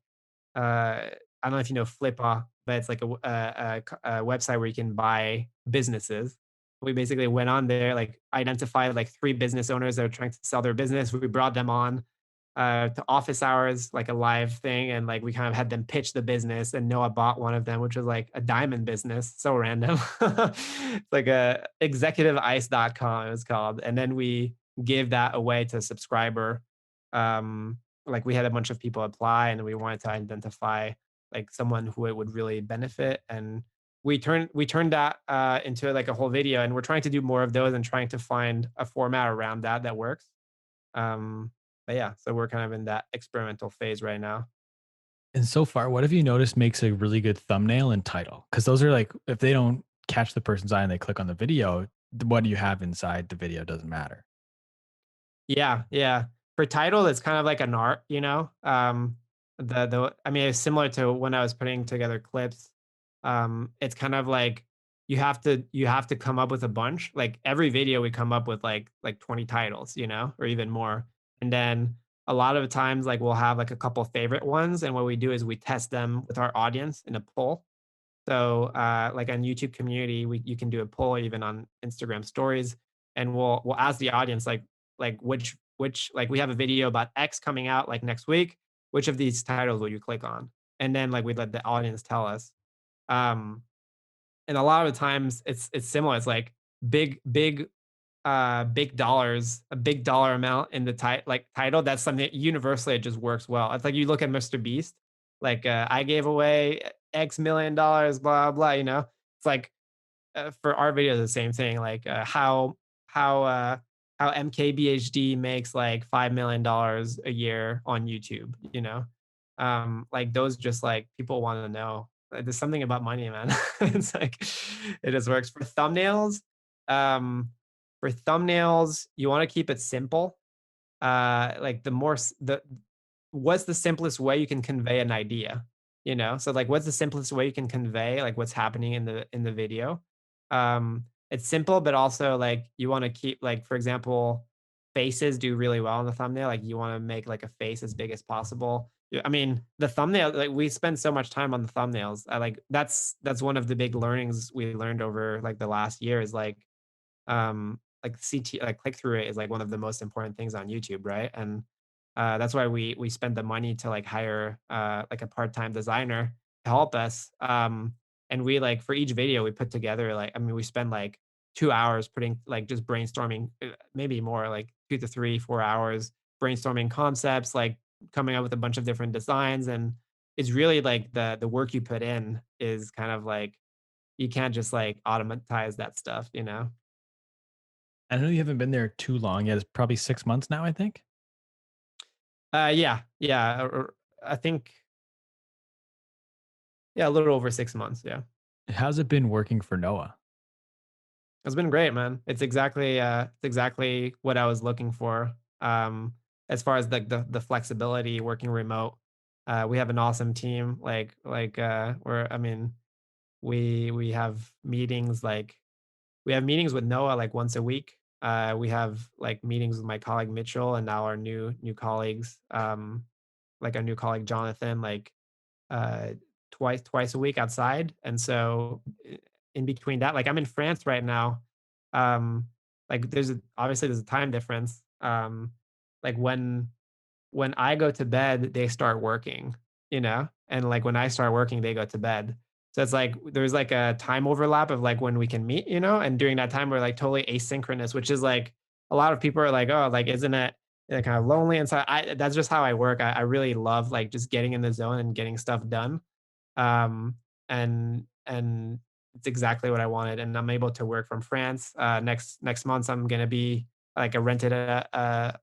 I don't know if you know Flippa, but it's like a website where you can buy businesses. We basically went on there, like identified like 3 business owners that are trying to sell their business. We brought them on to office hours, like a live thing, and like we kind of had them pitch the business. And Noah bought one of them, which was like a diamond business. So random. It's like a executiveice.com it was called. And then we give that away to a subscriber. Like we had a bunch of people apply and we wanted to identify like someone who it would really benefit. And we turned that into like a whole video, and we're trying to do more of those and trying to find a format around that that works. um but yeah, so we're kind of in that experimental phase right now. And so far, what have you noticed makes a really good thumbnail and title? Because those are like, if they don't catch the person's eye and they click on the video, what do you have inside the video doesn't matter. Yeah, yeah. For title, it's kind of like an art, you know? The I mean, it's similar to when I was putting together clips. It's kind of like you have to come up with a bunch. Like every video we come up with like 20 titles, or even more. And then a lot of the times like we'll have like a couple favorite ones, and what we do is we test them with our audience in a poll. So, like on YouTube community, you can do a poll even on Instagram stories, and we'll ask the audience like which like we have a video about X coming out like next week. Which of these titles will you click on? And then like we let the audience tell us. Um, and a lot of the times it's similar. It's like big dollars, a big dollar amount in the title. That's something that universally it just works well. It's like you look at Mr. Beast, like I gave away X million dollars, blah blah. It's like for our videos the same thing. Like how uh, how MKBHD makes like $5 million a year on YouTube. Like those just like people want to know. There's something about money, man. It's like it just works for thumbnails. Um, for thumbnails, you want to keep it simple. Like the more the what's the simplest way you can convey an idea? So like what's the simplest way you can convey like what's happening in the video? It's simple, but also like you want to keep like for example, faces do really well in the thumbnail. Like you want to make like a face as big as possible. Yeah, I mean, the thumbnail, like we spend so much time on the thumbnails. I like that's one of the big learnings we learned over like the last year is like CT like click through rate is like one of the most important things on YouTube, right? And that's why we spend the money to like hire like a part-time designer to help us. And we like for each video we put together like I mean we spend like 2 hours putting like just brainstorming, maybe more like 2 to 3, 4 hours brainstorming concepts, like coming up with a bunch of different designs. And it's really like the work you put in is kind of like you can't just like automatize that stuff. I know you haven't been there too long yet. It's probably 6 months now, I think. Yeah, yeah, or I think, yeah, a little over 6 months, yeah. How's it been working for Noah? It's been great, man. It's exactly what I was looking for, as far as, like, the flexibility, working remote. We have an awesome team, where I mean, we have meetings, we have meetings with Noah, like, once a week. We have, like, meetings with my colleague Mitchell and now our new colleagues, like, our new colleague Jonathan, like, uh, twice a week outside. And so in between that, like I'm in France right now. Um, like obviously there's a time difference. Like when I go to bed, they start working, and like when I start working, they go to bed. So it's like there's like a time overlap of like when we can meet, and during that time we're like totally asynchronous, which is like a lot of people are like, oh, like isn't it kind of lonely? And so that's just how I work. I really love like just getting in the zone and getting stuff done. um, and it's exactly what I wanted. And I'm able to work from France. Next month, I'm gonna be like I rented an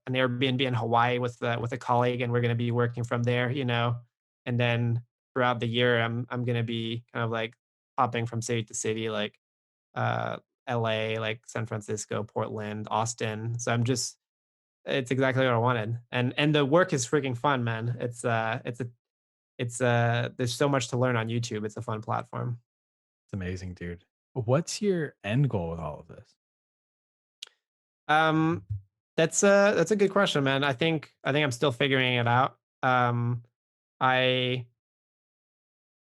Airbnb in Hawaii with a colleague, and we're gonna be working from there. And then throughout the year, I'm gonna be kind of like hopping from city to city, like uh, LA, like San Francisco, Portland, Austin. So it's exactly what I wanted, and the work is freaking fun, man. It's there's so much to learn on YouTube. It's a fun platform. It's amazing, dude. What's your end goal with all of this? Um, that's a good question, man. I think I'm still figuring it out. I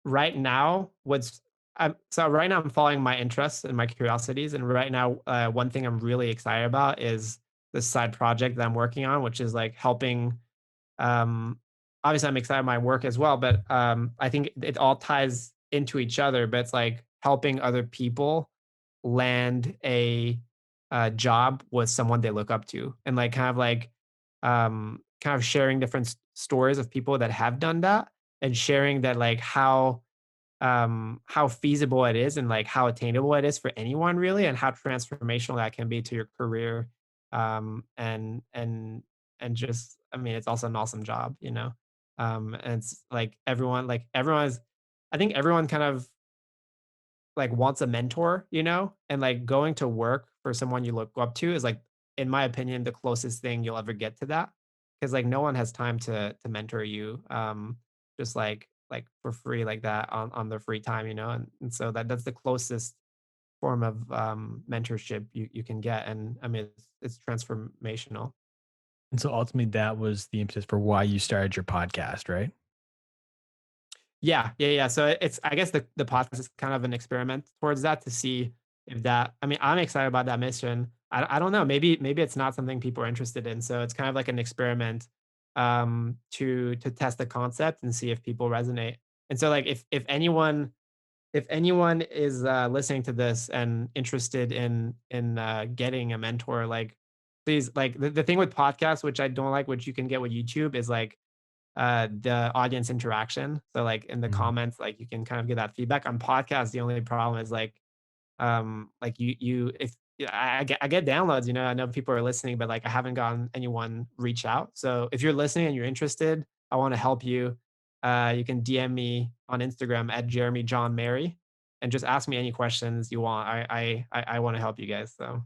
right now what's so right now I'm following my interests and my curiosities, and right now one thing I'm really excited about is this side project that I'm working on, which is like helping. Um, Obviously, I'm excited about my work as well, but I think it all ties into each other. But it's like helping other people land a job with someone they look up to, and like kind of sharing different stories of people that have done that, and sharing that like how feasible it is and like how attainable it is for anyone really, and how transformational that can be to your career. Um, and and and just, I mean, it's also an awesome job, you know. And it's like everyone's, I think everyone kind of like wants a mentor, you know, and like going to work for someone you look up to is like, in my opinion, the closest thing you'll ever get to that. Because like no one has time to mentor you, just like for free like that on their free time, you know, and so that's the closest form of mentorship you can get, and I mean it's transformational. And so ultimately, that was the impetus for why you started your podcast, right? Yeah, yeah, yeah. So it's, I guess the podcast is kind of an experiment towards that to see if that. I mean, I'm excited about that mission. I don't know. Maybe it's not something people are interested in. So it's kind of like an experiment to test the concept and see if people resonate. And so like if anyone is listening to this and interested in getting a mentor, like please, like the thing with podcasts, which I don't like, which you can get with YouTube, is like the audience interaction. So like in the Mhm. comments, like you can kind of get that feedback. On podcasts, the only problem is like you if yeah, I get downloads, you know, I know people are listening, but like I haven't gotten anyone reach out. So if you're listening and you're interested, I want to help you. You can DM me on Instagram at Jeremy John Mary and just ask me any questions you want. I want to help you guys. So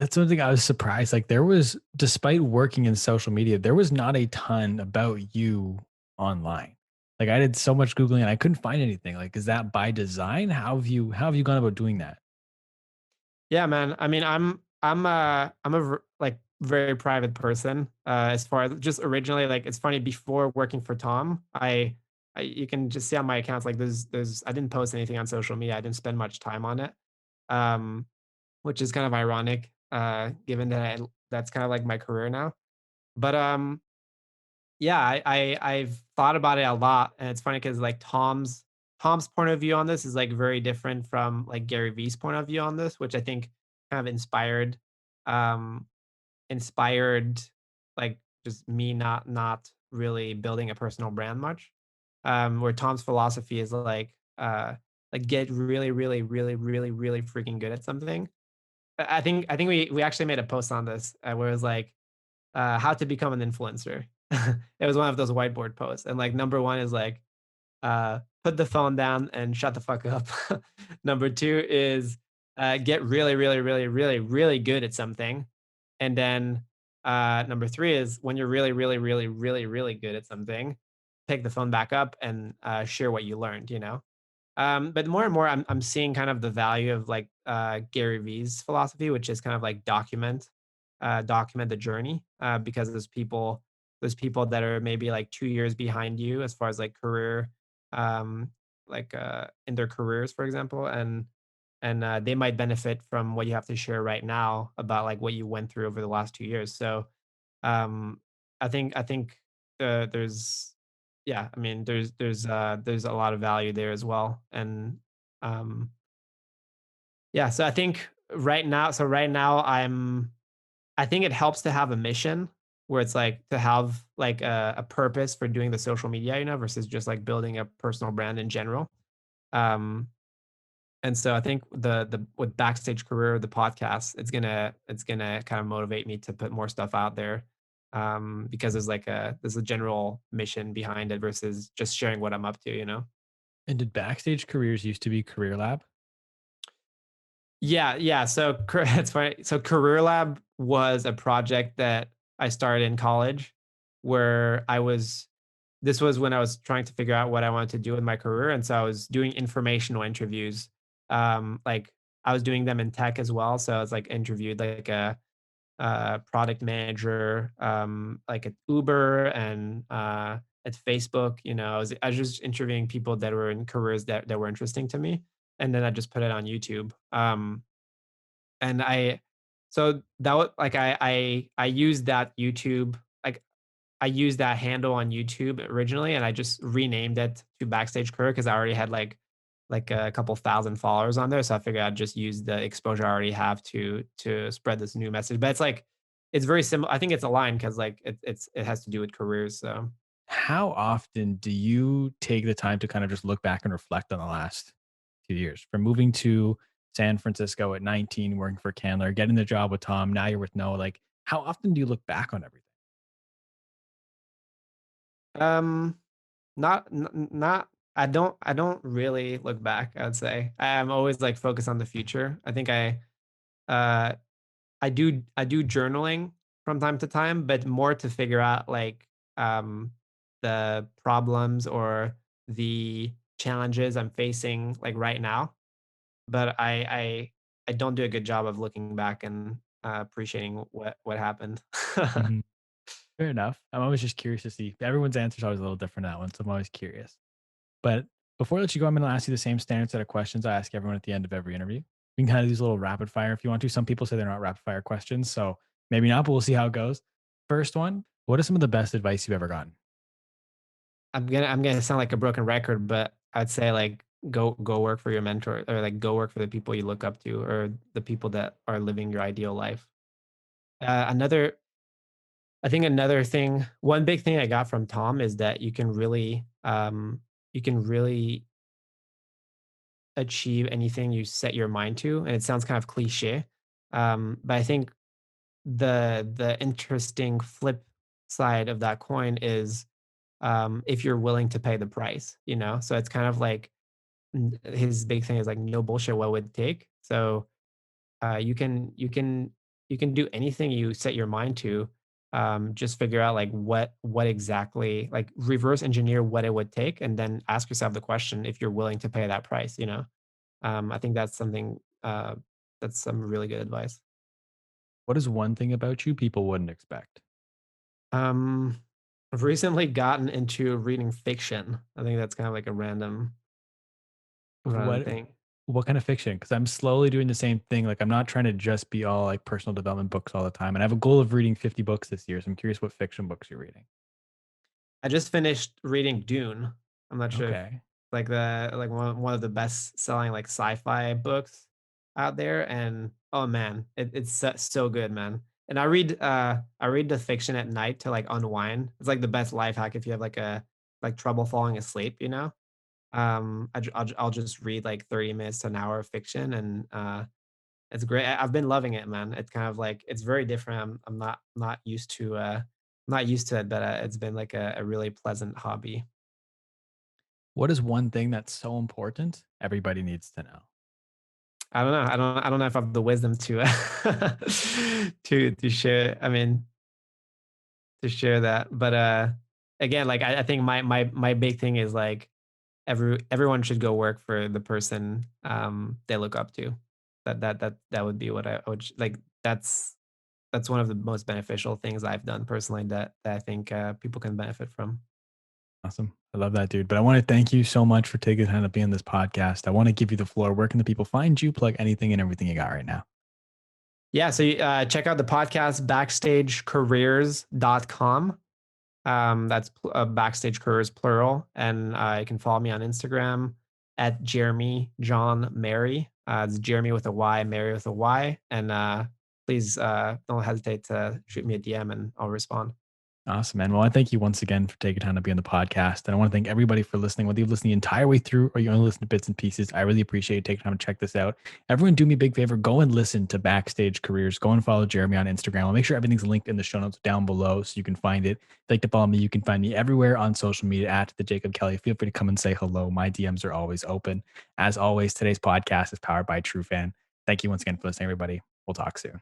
That's something I was surprised. Like there was, despite working in social media, there was not a ton about you online. Like I did so much Googling and I couldn't find anything. Like, is that by design? How have you gone about doing that? yeah, man. I mean, I'm a like very private person. As far as just originally, like it's funny, before working for Tom, I you can just see on my accounts like there's I didn't post anything on social media. I didn't spend much time on it, um, which is kind of ironic, given that that's kind of like my career now. But yeah, I've thought about it a lot, and it's funny because like Tom's point of view on this is like very different from like Gary Vee's point of view on this, which I think kind of um inspired like just me not really building a personal brand much. Where Tom's philosophy is like get really really really really really freaking good at something. I think we actually made a post on this, where it was like how to become an influencer. It was one of those whiteboard posts, and like number one is like put the phone down and shut the fuck up. Number two is get really, really, really, really, really good at something, and then number three is when you're really, really, really, really, really good at something, pick the phone back up and share what you learned. You know, but more and more, I'm seeing kind of the value of like Gary Vee's philosophy, which is kind of like document the journey, because there's people that are maybe like 2 years behind you as far as like career, um, in their careers, for example, and they might benefit from what you have to share right now about like what you went through over the last 2 years. So um, I think there's yeah, I mean there's a lot of value there as well, and um, yeah, so I think right now I think it helps to have a mission where it's like to have like a purpose for doing the social media, you know, versus just like building a personal brand in general. Um, and so I think the with Backstage Career, the podcast, it's gonna kind of motivate me to put more stuff out there, because there's a general mission behind it versus just sharing what I'm up to, you know. And did Backstage Careers used to be Career Lab? Yeah, yeah. So it's funny. So Career Lab was a project that I started in college, where I was this was when I was trying to figure out what I wanted to do with my career, and so I was doing informational interviews. Like I was doing them in tech as well, so I was like interviewed like a product manager, like at Uber and at Facebook. You know, I was just interviewing people that were in careers that were interesting to me, and then I just put it on YouTube. And I, so that was like I used that YouTube, like I used that handle on YouTube originally, and I just renamed it to Backstage Career because I already had like a couple thousand followers on there. So I figured I'd just use the exposure I already have to spread this new message. But it's like it's very similar. I think it's aligned because like it has to do with careers. So How often do you take the time to kind of just look back and reflect on the last 2 years from moving to San Francisco at 19, working for Kanler, getting the job with Tom, now you're with Noah? Like, how often do you look back on everything? um not I don't really look back, I would say. I'm always like focused on the future. I think uh I do journaling from time to time, but more to figure out like the problems or the challenges I'm facing like right now. But I don't do a good job of looking back and appreciating what happened. Mhm. Fair enough. I'm always just curious to see. Everyone's answer is always a little different on that one, so I'm always curious. But before I let you go, I'm going to ask you the same standard set of questions I ask everyone at the end of every interview. We can kind of do a little rapid fire if you want to. Some people say they're not rapid fire questions, so maybe not, but we'll see how it goes. First one, what is some of the best advice you've ever gotten? I'm gonna sound like a broken record, but I'd say like go work for your mentor or like go work for the people you look up to or the people that are living your ideal life. Another I think another thing, one big thing I got from Tom is that you can really achieve anything you set your mind to, and it sounds kind of cliche, but I think the interesting flip side of that coin is if you're willing to pay the price, you know. So it's kind of like his big thing is like no bullshit. What would it take? So you can do anything you set your mind to. Just figure out like what exactly like reverse engineer what it would take, and then ask yourself the question if you're willing to pay that price. You know, I think that's something that's some really good advice. What is one thing about you people wouldn't expect? Um, I've recently gotten into reading fiction. I think that's kind of like a random What thing. what kind of fiction? Because I'm slowly doing the same thing. Like I'm not trying to just be all like personal development books all the time. And I have a goal of reading 50 books this year. So I'm curious what fiction books you're reading. I just finished reading Dune. I'm not sure if Okay. like the like one of the best selling like sci-fi books out there, and oh man, it's so good, man. And I read the fiction at night to like unwind. It's like the best life hack if you have like a like trouble falling asleep, you know. I'll just read like 30 minutes to an hour of fiction, and it's great. I've been loving it, man. It's kind of like it's very different. I'm not used to not used to it, but it's been like a really pleasant hobby. What is one thing that's so important everybody needs to know? I don't know. I don't know if I have the wisdom to to share. I mean, to share that. But again, like I think my big thing is like everyone should go work for the person they look up to. That would be what I would like. That's one of the most beneficial things I've done personally that I think people can benefit from. Awesome. I love that, dude. But I want to thank you so much for taking the time to be on this podcast. I want to give you the floor. Where can the people find you? Plug anything and everything you got right now. Yeah, so check out the podcast backstagecareers.com. That's Backstage Careers plural. And you can follow me on Instagram at Jeremy John Mary. It's Jeremy with a Y, Mary with a Y. And please don't hesitate to shoot me a DM and I'll respond. Awesome, man. Well, I thank you once again for taking time to be on the podcast. And I want to thank everybody for listening, whether you've listened the entire way through or you only listen to bits and pieces. I really appreciate you taking time to check this out. Everyone, do me a big favor. Go and listen to Backstage Careers. Go and follow Jeremy on Instagram. I'll make sure everything's linked in the show notes down below so you can find it. If you'd like to follow me, you can find me everywhere on social media at the Jacob Kelly. Feel free to come and say hello. My DMs are always open. As always, today's podcast is powered by TruFan. Thank you once again for listening, everybody. We'll talk soon.